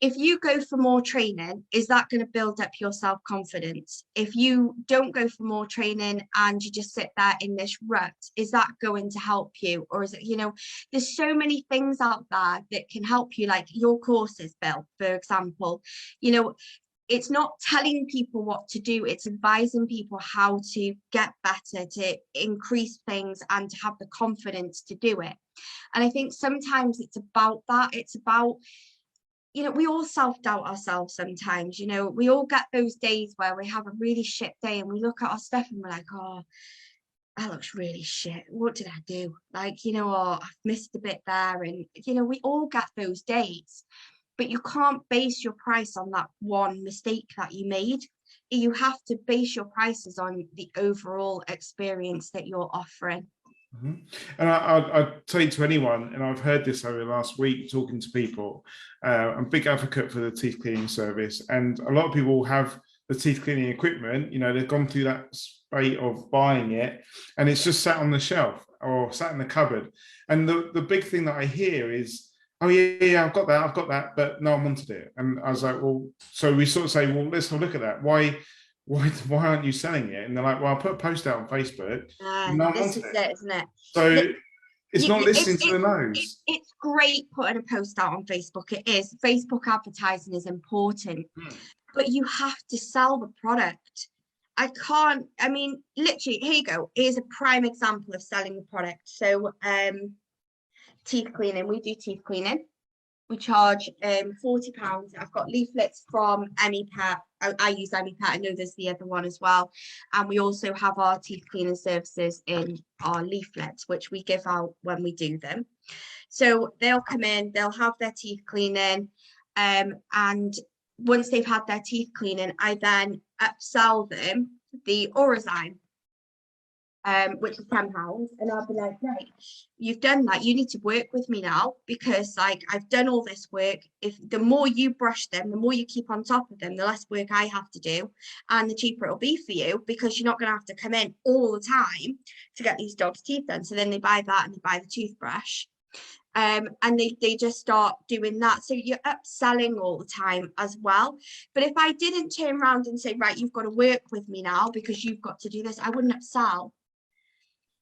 S2: if you go for more training, is that going to build up your self-confidence? If you don't go for more training and you just sit there in this rut, is that going to help you? Or is it, you know, there's so many things out there that can help you, like your courses, Bill, for example. You know, it's not telling people what to do, it's advising people how to get better, to increase things, and to have the confidence to do it. And I think sometimes it's about that. It's about, you know, we all self-doubt ourselves sometimes. You know, we all get those days where we have a really shit day and we look at our stuff and we're like, oh, that looks really shit. What did I do? Like, you know, oh, I've missed a bit there. And, you know, we all get those days, but you can't base your price on that one mistake that you made. You have to base your prices on the overall experience that you're offering.
S1: Mm-hmm. And I'd say to anyone, and I've heard this over the last week talking to people, I'm a big advocate for the teeth cleaning service, and a lot of people have the teeth cleaning equipment, you know, they've gone through that spate of buying it and it's just sat on the shelf or sat in the cupboard. And the big thing that I hear is, oh yeah, I've got that, but no one wanted it. And I was like, well, so we sort of say, well, let's have a look at that. Why aren't you selling it? And they're like, well, I'll put a post out on Facebook. No one
S2: this is
S1: wanted
S2: it, isn't it?
S1: So it's not listening to the nose.
S2: It's great putting a post out on Facebook. It is. Facebook advertising is important, but you have to sell the product. I mean, literally, here you go. Here's a prime example of selling the product. So teeth cleaning, we do teeth cleaning. We charge £40. I've got leaflets from Emmy Pet. I use Emmy Pet. I know there's the other one as well. And we also have our teeth cleaning services in our leaflets, which we give out when we do them. So they'll come in, they'll have their teeth cleaning, and once they've had their teeth cleaning, I then upsell them the Orozyme, which is £10, and I'll be like, right, you've done that, you need to work with me now, because like I've done all this work. If the more you brush them, the more you keep on top of them, the less work I have to do, and the cheaper it'll be for you, because you're not going to have to come in all the time to get these dogs' teeth done. So then they buy that and they buy the toothbrush. And they just start doing that. So you're upselling all the time as well. But if I didn't turn around and say, right, you've got to work with me now because you've got to do this, I wouldn't upsell.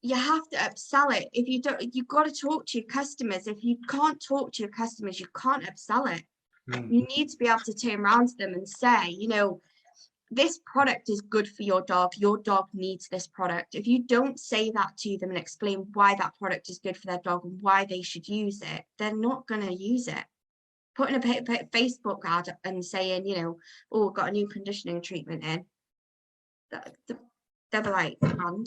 S2: You have to upsell it. If you don't, you've got to talk to your customers. If you can't talk to your customers, you can't upsell it. You need to be able to turn around to them and say, you know, this product is good for your dog. Your dog needs this product. If you don't say that to them and explain why that product is good for their dog and why they should use it, they're not going to use it. Putting a Facebook ad and saying, you know, oh, we've got a new conditioning treatment in, they'll be like, and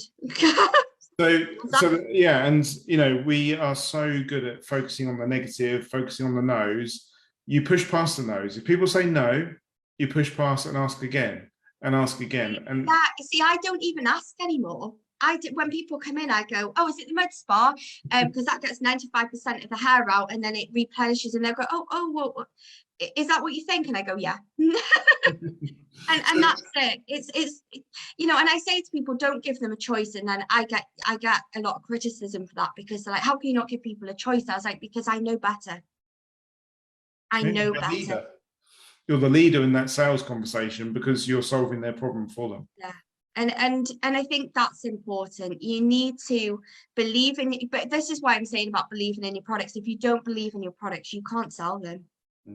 S1: So yeah, and you know, we are so good at focusing on the negative, focusing on the no's. You push past the no's. If people say no, you push past and ask again and ask again. And
S2: yeah, see, I don't even ask anymore. I did, when people come in, I go, oh, is it the med spa? Because that gets 95% of the hair out, and then it replenishes, and they'll go, oh, well, is that what you think? And I go, yeah. and that's it. It's you know, and I say to people, don't give them a choice, and then I get a lot of criticism for that, because they're like, how can you not give people a choice? I was like, because I know better. I know better.
S1: You're the leader in that sales conversation because you're solving their problem for them.
S2: Yeah. And I think that's important. You need to believe in it, but this is why I'm saying about believing in your products. If you don't believe in your products, you can't sell them.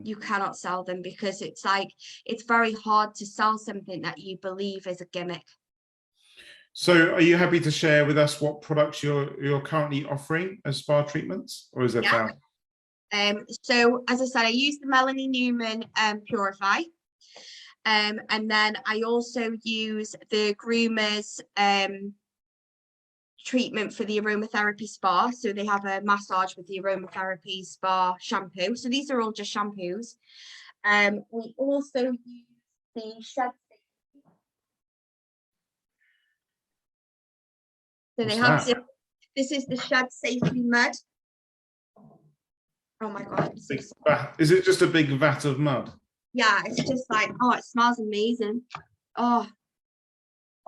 S2: You cannot sell them, because it's like, it's very hard to sell something that you believe is a gimmick.
S1: So are you happy to share with us what products you're currently offering as spa treatments, or is there found?
S2: So as I said, I use the Melanie Newman Purify, and then I also use the Groomers treatment for the aromatherapy spa. So they have a massage with the aromatherapy spa shampoo. So these are all just shampoos. We also use the shed. So they have this is the Shed Safely mud. Oh my god!
S1: Is it just a big vat of mud?
S2: Yeah, it's just like, oh, it smells amazing. Oh,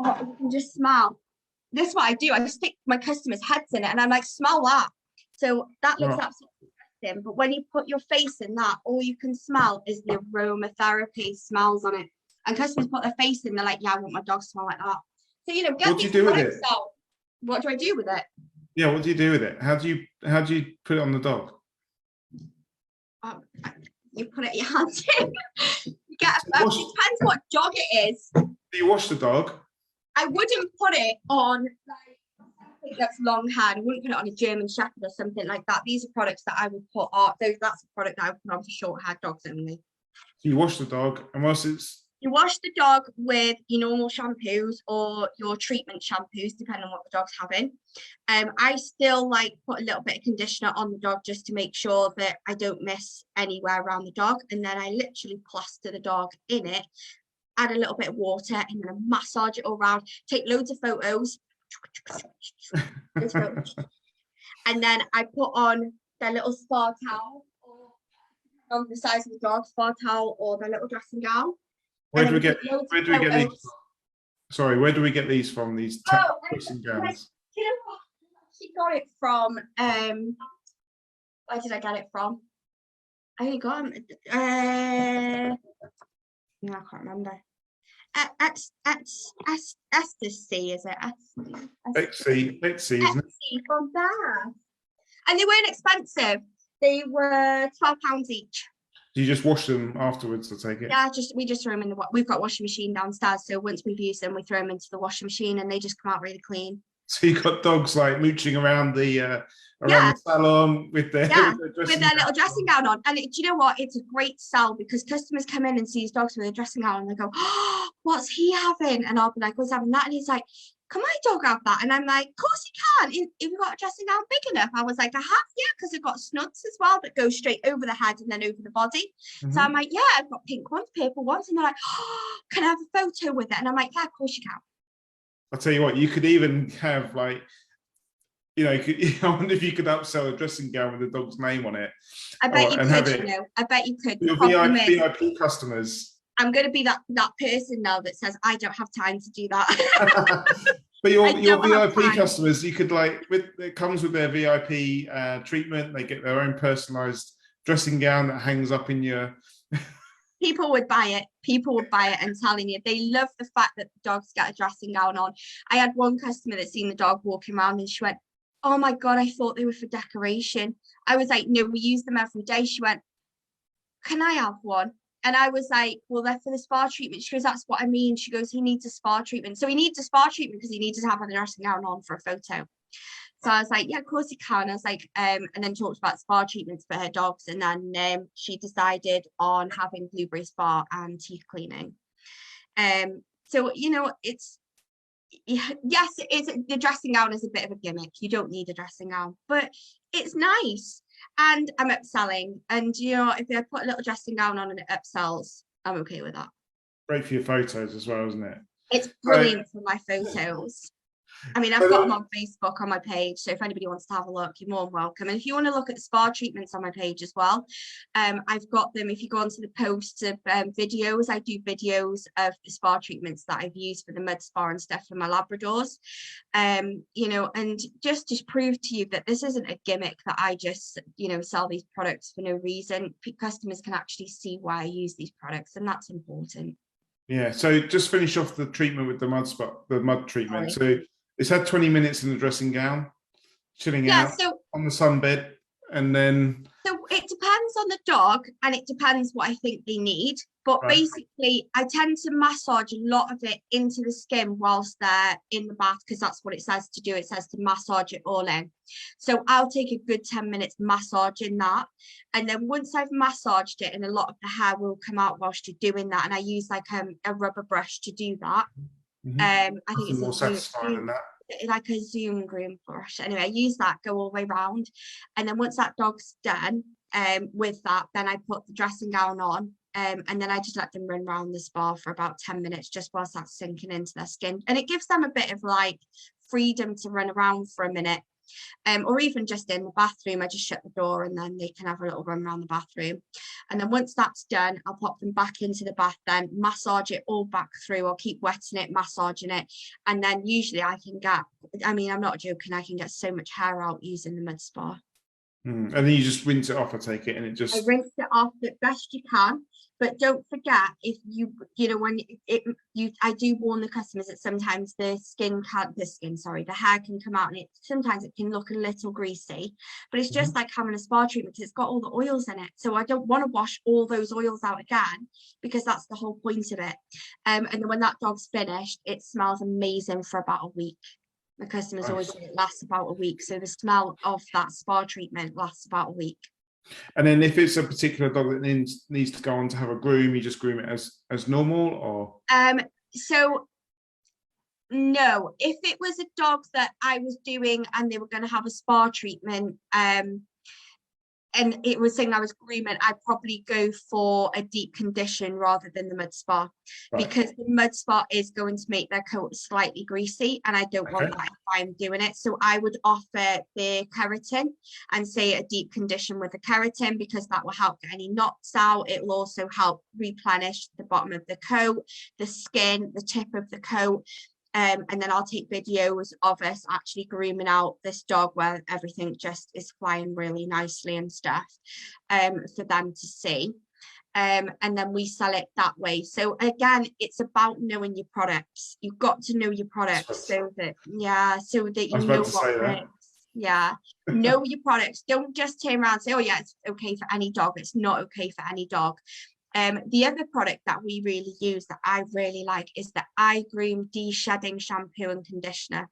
S2: you can just smell. This is what I do. I just stick my customers' heads in it, and I'm like, smell that. So that looks absolutely disgusting. But when you put your face in that, all you can smell is the aromatherapy smells on it. And customers put their face in, they're like, yeah, I want my dog to smell like that. So, you know,
S1: what do you do with it?
S2: What do I do with it?
S1: Yeah, what do you do with it? How do you put it on the dog?
S2: You put it in your hand. You get it depends what dog it is.
S1: Do you wash the dog?
S2: I wouldn't put it on like something that's long haired. I wouldn't put it on a German Shepherd or something like that. These are products that I would put on. That's a product that I would put on for short haired dogs only.
S1: So you wash the dog, and once it's
S2: you wash the dog with your normal shampoos or your treatment shampoos, depending on what the dog's having. I still like put a little bit of conditioner on the dog just to make sure that I don't miss anywhere around the dog. And then I literally plaster the dog in it, add a little bit of water, and then I massage it all around, take loads of photos. And then I put on their little spa towel, or on the size of the dog, spa towel, or their little dressing gown.
S1: Where do we get these? Sorry, where do we get these from? These dressing gowns?
S2: You know what? She got it from. Where did I get it from? I only got them. I can't remember. Ecstasy, is it?
S1: Ecstasy, isn't it?
S2: From there. And they weren't expensive. They were £12 each.
S1: Do you just wash them afterwards to take it?
S2: Yeah, we just throw them in we've got a washing machine downstairs, so once we've used them, we throw them into the washing machine, and they just come out really clean.
S1: So you got dogs like mooching around
S2: Yeah,
S1: the salon with their,
S2: yeah,
S1: with their
S2: with
S1: dressing
S2: their
S1: gown
S2: little dressing
S1: on.
S2: gown on. And do you know what? It's a great sell because customers come in and see his dogs with a dressing gown and they go, oh, what's he having? And I'll be like, what's having that? And he's like, can my dog have that? And I'm like, of course he can. If you've got a dressing gown big enough. I was like, I have, yeah, because I've got snuds as well that go straight over the head and then over the body. So I'm like, yeah, I've got pink ones, purple ones. And they're like, oh, can I have a photo with it? And I'm like, yeah, of course you can.
S1: I'll tell you what, you could even have like, I wonder if you could upsell a dressing gown with the dog's name on it.
S2: I bet you
S1: And
S2: could,
S1: have it,
S2: I bet you could. The
S1: your
S2: problem is,
S1: VIP customers.
S2: I'm going to be that person now that says, I don't have time to do that.
S1: But
S2: I
S1: your
S2: don't have
S1: VIP
S2: time.
S1: customers, you could like, it comes with their VIP treatment. They get their own personalized dressing gown that hangs up in your.
S2: People would buy it. People would buy it. I'm telling you, they love the fact that the dogs get a dressing gown on. I had one customer that seen the dog walking around and she went, oh my God, I thought they were for decoration. I was like, no, we use them every day. She went, can I have one? And I was like, well, they're for the spa treatment. She goes, that's what I mean. She goes, he needs a spa treatment. So he needs a spa treatment because he needs to have a dressing gown on for a photo. So I was like, yeah, of course he can. I was like, and then talked about spa treatments for her dogs. And then she decided on having blueberry spa and teeth cleaning. So, it's, yes, the dressing gown is a bit of a gimmick. You don't need a dressing gown, but it's nice. And I'm upselling. And, if I put a little dressing gown on and it upsells, I'm okay with that.
S1: Great for your photos as well, isn't it?
S2: It's brilliant for my photos. I mean, I've got them on Facebook on my page, so if anybody wants to have a look, you're more than welcome. And if you want to look at the spa treatments on my page as well, I've got them. If you go onto the posts of videos, I do videos of the spa treatments that I've used for the mud spa and stuff for my Labradors. And just to prove to you that this isn't a gimmick that I just, sell these products for no reason. Customers can actually see why I use these products, and that's important.
S1: Yeah. So just finish off the treatment with the mud treatment.
S2: Sorry.
S1: So it's had 20 minutes in the dressing gown, chilling out on the sunbed, and then.
S2: So it depends on the dog and it depends what I think they need. But basically, I tend to massage a lot of it into the skin whilst they're in the bath because that's what it says to do. It says to massage it all in. So I'll take a good 10 minutes massaging that. And then once I've massaged it, and a lot of the hair will come out whilst you're doing that. And I use like a rubber brush to do that. I think it's
S1: more satisfying than that.
S2: Like a Zoom groom brush. Anyway, I use that, go all the way around. And then once that dog's done with that, then I put the dressing gown on. And then I just let them run around the spa for about 10 minutes just whilst that's sinking into their skin. And it gives them a bit of like freedom to run around for a minute. Or even just in the bathroom, I just shut the door and then they can have a little run around the bathroom. And then once that's done, I'll pop them back into the bath, then massage it all back through. I'll keep wetting it, massaging it. And then usually I'm not joking, I can get so much hair out using the mud spa.
S1: And then you just rinse it off, I take it, and it just.
S2: I rinse it off the best you can, but don't forget if I do warn the customers that sometimes the hair can come out and sometimes it can look a little greasy, but it's just like having a spa treatment because it's got all the oils in it. So I don't want to wash all those oils out again because that's the whole point of it. And then when that dog's finished, it smells amazing for about a week. The customers always say it lasts about a week. So the smell of that spa treatment lasts about a week.
S1: And then if it's a particular dog that needs to go on to have a groom, you just groom it as normal, or?
S2: So no, if it was a dog that I was doing and they were going to have a spa treatment, and it was saying I was grooming, I'd probably go for a deep condition rather than the mud spa, because the mud spa is going to make their coat slightly greasy, and I don't want that if I'm doing it. So I would offer the keratin and say a deep condition with the keratin, because that will help get any knots out. It will also help replenish the bottom of the coat, the skin, the tip of the coat. And then I'll take videos of us actually grooming out this dog where everything just is flying really nicely and stuff, for them to see. And then we sell it that way. So again, it's about knowing your products. You've got to know your products so that you know what works. Yeah, know your products. Don't just turn around and say, oh yeah, it's okay for any dog. It's not okay for any dog. The other product that we really use that I really like is the iGroom de-shedding shampoo and conditioner.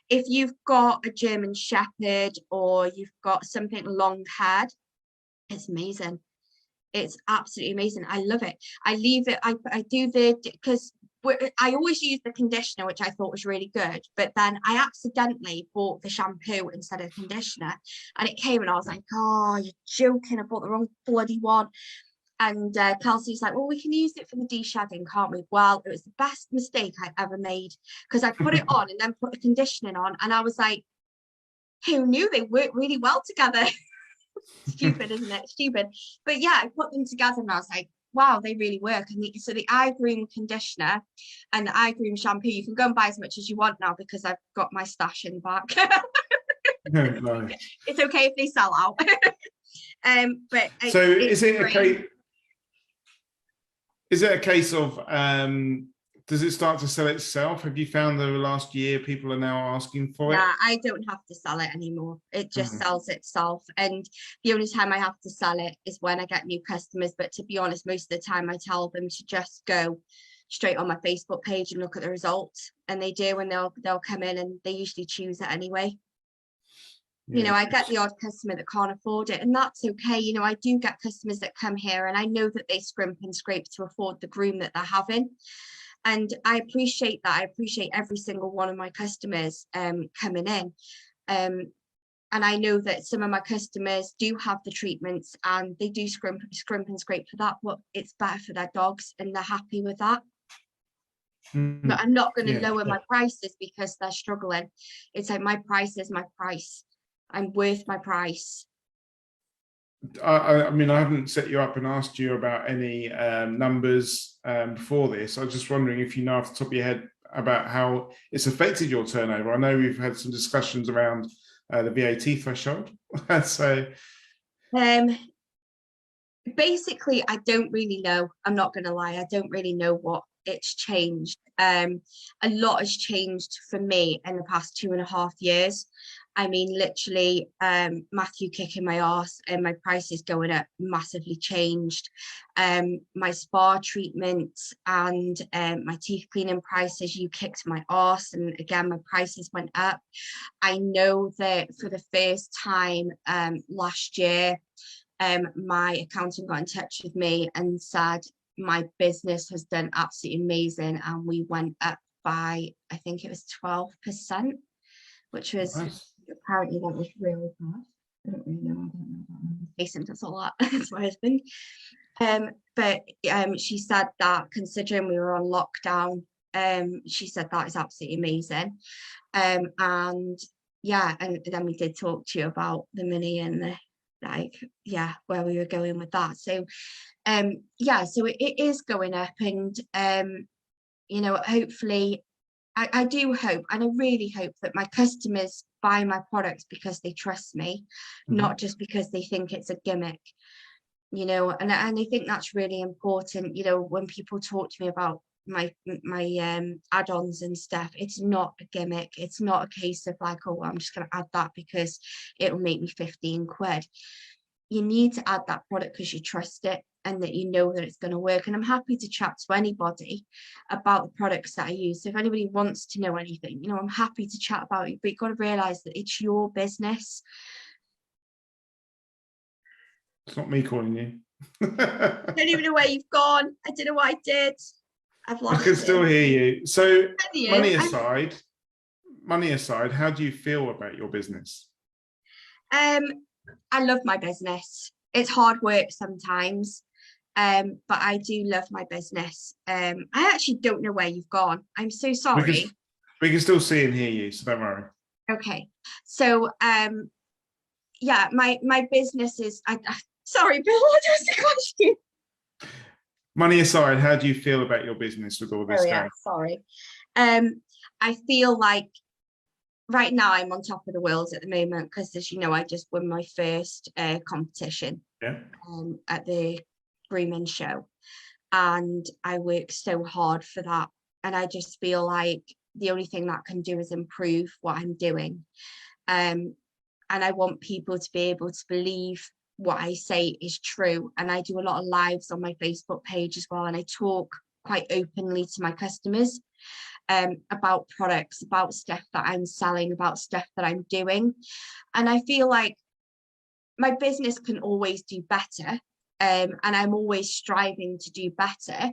S2: If you've got a German Shepherd or you've got something long haired, it's amazing. It's absolutely amazing. I love it. I leave it, I do because I always use the conditioner, which I thought was really good, but then I accidentally bought the shampoo instead of conditioner, and it came and I was like, oh, you're joking, I bought the wrong bloody one. And Kelsey's like, well, we can use it for the de-shedding, can't we? Well, it was the best mistake I ever made, because I put it on and then put the conditioning on, and I was like, who knew they work really well together? Stupid, isn't it? Stupid. But yeah, I put them together and I was like, wow, they really work. And so the eye groom conditioner and the eye groom shampoo, you can go and buy as much as you want now, because I've got my stash in the back.
S1: Nice.
S2: It's okay if they sell out. But
S1: so is it a case of does it start to sell itself? Have you found that the last year people are now asking for it?
S2: Yeah, I don't have to sell it anymore. It just sells itself. And the only time I have to sell it is when I get new customers. But to be honest, most of the time I tell them to just go straight on my Facebook page and look at the results. And they do, and they'll come in and they usually choose it anyway. Yeah. You know, I get the odd customer that can't afford it, and that's okay. You know, I do get customers that come here and I know that they scrimp and scrape to afford the groom that they're having. And I appreciate that. I appreciate every single one of my customers coming in. And I know that some of my customers do have the treatments and they do scrimp and scrape for that, but it's better for their dogs and they're happy with that. But I'm not going to lower my prices because they're struggling. It's like, my price is my price. I'm worth my price.
S1: I mean, I haven't set you up and asked you about any numbers before this. I was just wondering if you know off the top of your head about how it's affected your turnover. I know we've had some discussions around the VAT threshold. So,
S2: basically, I don't really know. I'm not going to lie. I don't really know what it's changed. A lot has changed for me in the past 2.5 years. I mean, literally, Matthew kicking my arse and my prices going up massively changed. My spa treatments and my teeth cleaning prices, you kicked my arse, and again, my prices went up. I know that for the first time last year, my accountant got in touch with me and said my business has done absolutely amazing, and we went up by, I think it was 12%, which was nice. Apparently that was really bad. I don't really know. Jason does a lot. That's my husband. But she said that considering we were on lockdown, she said that is absolutely amazing. And yeah, and then we did talk to you about the money and the where we were going with that. So yeah, so it is going up, and you know, hopefully I do hope, and I really hope, that my customers buy my products because they trust me, not just because they think it's a gimmick, you know. And I think that's really important. You know, when people talk to me about my add-ons and stuff, it's not a gimmick. It's not a case of like, oh, well, I'm just going to add that because it'll make me 15 quid. You need to add that product because you trust it and that you know that it's going to work. And I'm happy to chat to anybody about the products that I use. So if anybody wants to know anything, you know, I'm happy to chat about it, but you've got to realize that it's your business.
S1: It's not me calling you.
S2: I don't even know where you've gone. I don't know what I did. I've lost
S1: I can still hear you. So money aside, how do you feel about your business?
S2: I love my business. It's hard work sometimes, but I do love my business. I actually don't know where you've gone. I'm so sorry.
S1: We can still see and hear you, so don't worry.
S2: Okay. So yeah, my business is sorry, Bill, what was the question?
S1: Money aside, how do you feel about your business with all this going?
S2: Sorry. I feel like right now I'm on top of the world at the moment because, as you know, I just won my first competition at the grooming show, and I worked so hard for that, and I just feel like the only thing that can do is improve what I'm doing, and I want people to be able to believe what I say is true. And I do a lot of lives on my Facebook page as well, and I talk quite openly to my customers. about products, about stuff that I'm selling, about stuff that I'm doing. And I feel like my business can always do better, and I'm always striving to do better.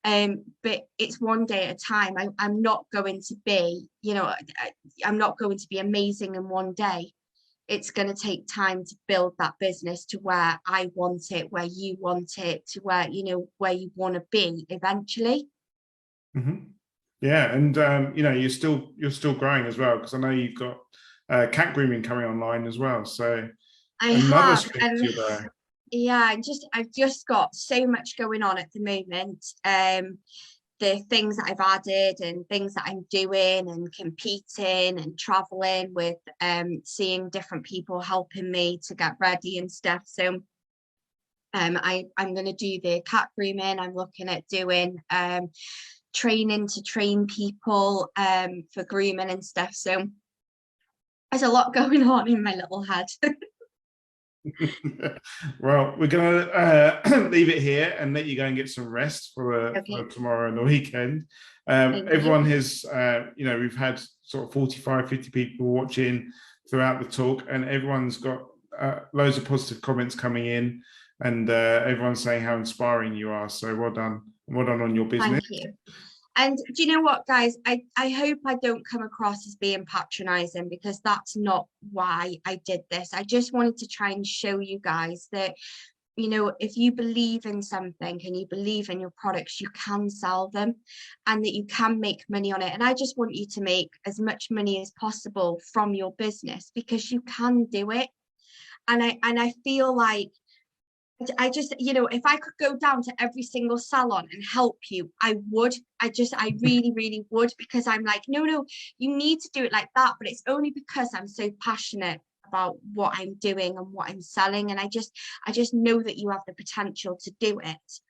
S2: But it's one day at a time. I'm not going to be, I'm not going to be amazing in one day. It's going to take time to build that business to where I want it, where you want it, to where, where you want to be eventually.
S1: Mm-hmm. Yeah, and you're still growing as well, because I know you've got cat grooming coming online as well. So
S2: I
S1: another
S2: have,
S1: string
S2: and
S1: to your bow.
S2: yeah, I've just got so much going on at the moment. The things that I've added and things that I'm doing and competing and traveling with, seeing different people helping me to get ready and stuff. So I'm going to do the cat grooming. I'm looking at doing training to train people for grooming and stuff. So there's a lot going on in my little head.
S1: Well, we're going to leave it here and let you go and get some rest for tomorrow and the weekend. Everyone has, we've had sort of 45, 50 people watching throughout the talk, and everyone's got loads of positive comments coming in, and everyone's saying how inspiring you are. So well done. Well done on your business.
S2: Thank you. And do you know what, guys? I hope I don't come across as being patronizing, because that's not why I did this. I just wanted to try and show you guys that, if you believe in something and you believe in your products, you can sell them and that you can make money on it. And I just want you to make as much money as possible from your business, because you can do it. And I feel like, I just, if I could go down to every single salon and help you, I would. I really, really would, because I'm like, no, you need to do it like that. But it's only because I'm so passionate about what I'm doing and what I'm selling. And I just know that you have the potential to do it.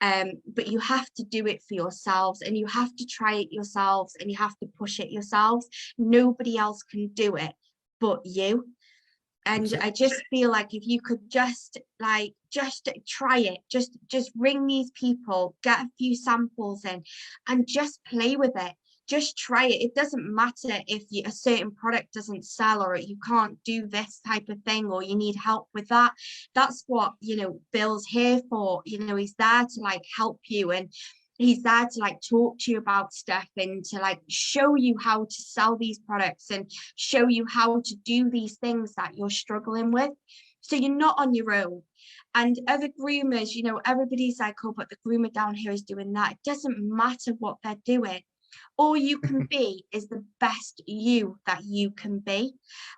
S2: But you have to do it for yourselves, and you have to try it yourselves, and you have to push it yourselves. Nobody else can do it but you. And I just feel like if you could just try it, just ring these people, get a few samples in, and just play with it. Just try it. It doesn't matter if a certain product doesn't sell, or you can't do this type of thing, or you need help with that. That's what, Bill's here for. He's there to help you, and he's there to talk to you about stuff, and to show you how to sell these products, and show you how to do these things that you're struggling with, so you're not on your own. And other groomers, everybody's like, oh, but the groomer down here is doing that. It doesn't matter what they're doing. All you can be is the best you that you can be,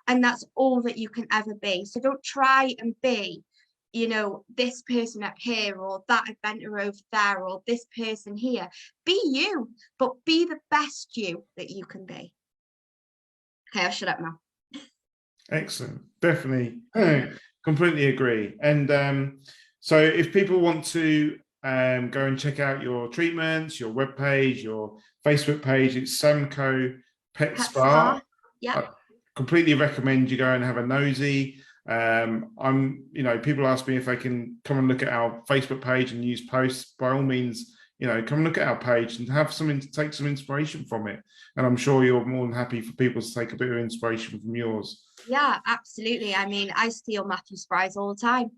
S2: and that's all that you can ever be. So don't try and be this person up here, or that eventer over there, or this person here. Be you, but be the best you that you can be. Okay, I'll shut up now.
S1: Excellent. Definitely. Completely agree. And so if people want to go and check out your treatments, your webpage, your Facebook page, it's Samco Pet Spa.
S2: Yeah.
S1: I completely recommend you go and have a nosy. People ask me if they can come and look at our Facebook page and use posts. By all means, come look at our page and have take some inspiration from it. And I'm sure you're more than happy for people to take a bit of inspiration from yours.
S2: Yeah, absolutely. I mean, I steal Matthew's fries all the time.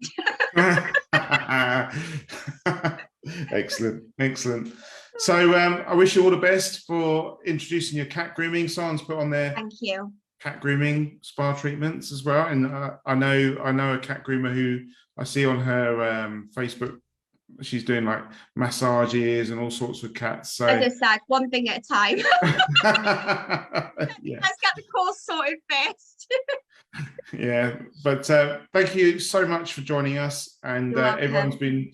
S1: Excellent. So I wish you all the best for introducing your cat grooming. Someone's put on there.
S2: Thank you.
S1: Cat grooming spa treatments as well, and I know a cat groomer who I see on her Facebook. She's doing massages and all sorts with cats. So
S2: as I said, one thing at a time.
S1: Yeah.
S2: Let's get the course sorted first.
S1: Yeah, but thank you so much for joining us, and everyone's been.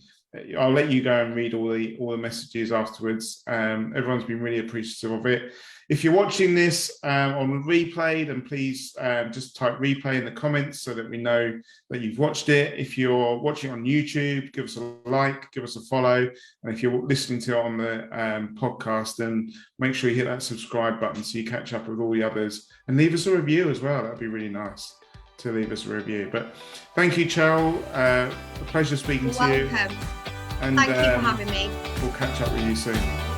S1: I'll let you go and read all the messages afterwards. Everyone's been really appreciative of it. If you're watching this on replay, then please just type replay in the comments so that we know that you've watched it. If you're watching on YouTube, give us a like, give us a follow. And if you're listening to it on the podcast, then make sure you hit that subscribe button so you catch up with all the others. And leave us a review as well. That'd be really nice to leave us a review. But thank you, Cheryl. A pleasure speaking to you.
S2: And thank you for having me.
S1: We'll catch up with you soon.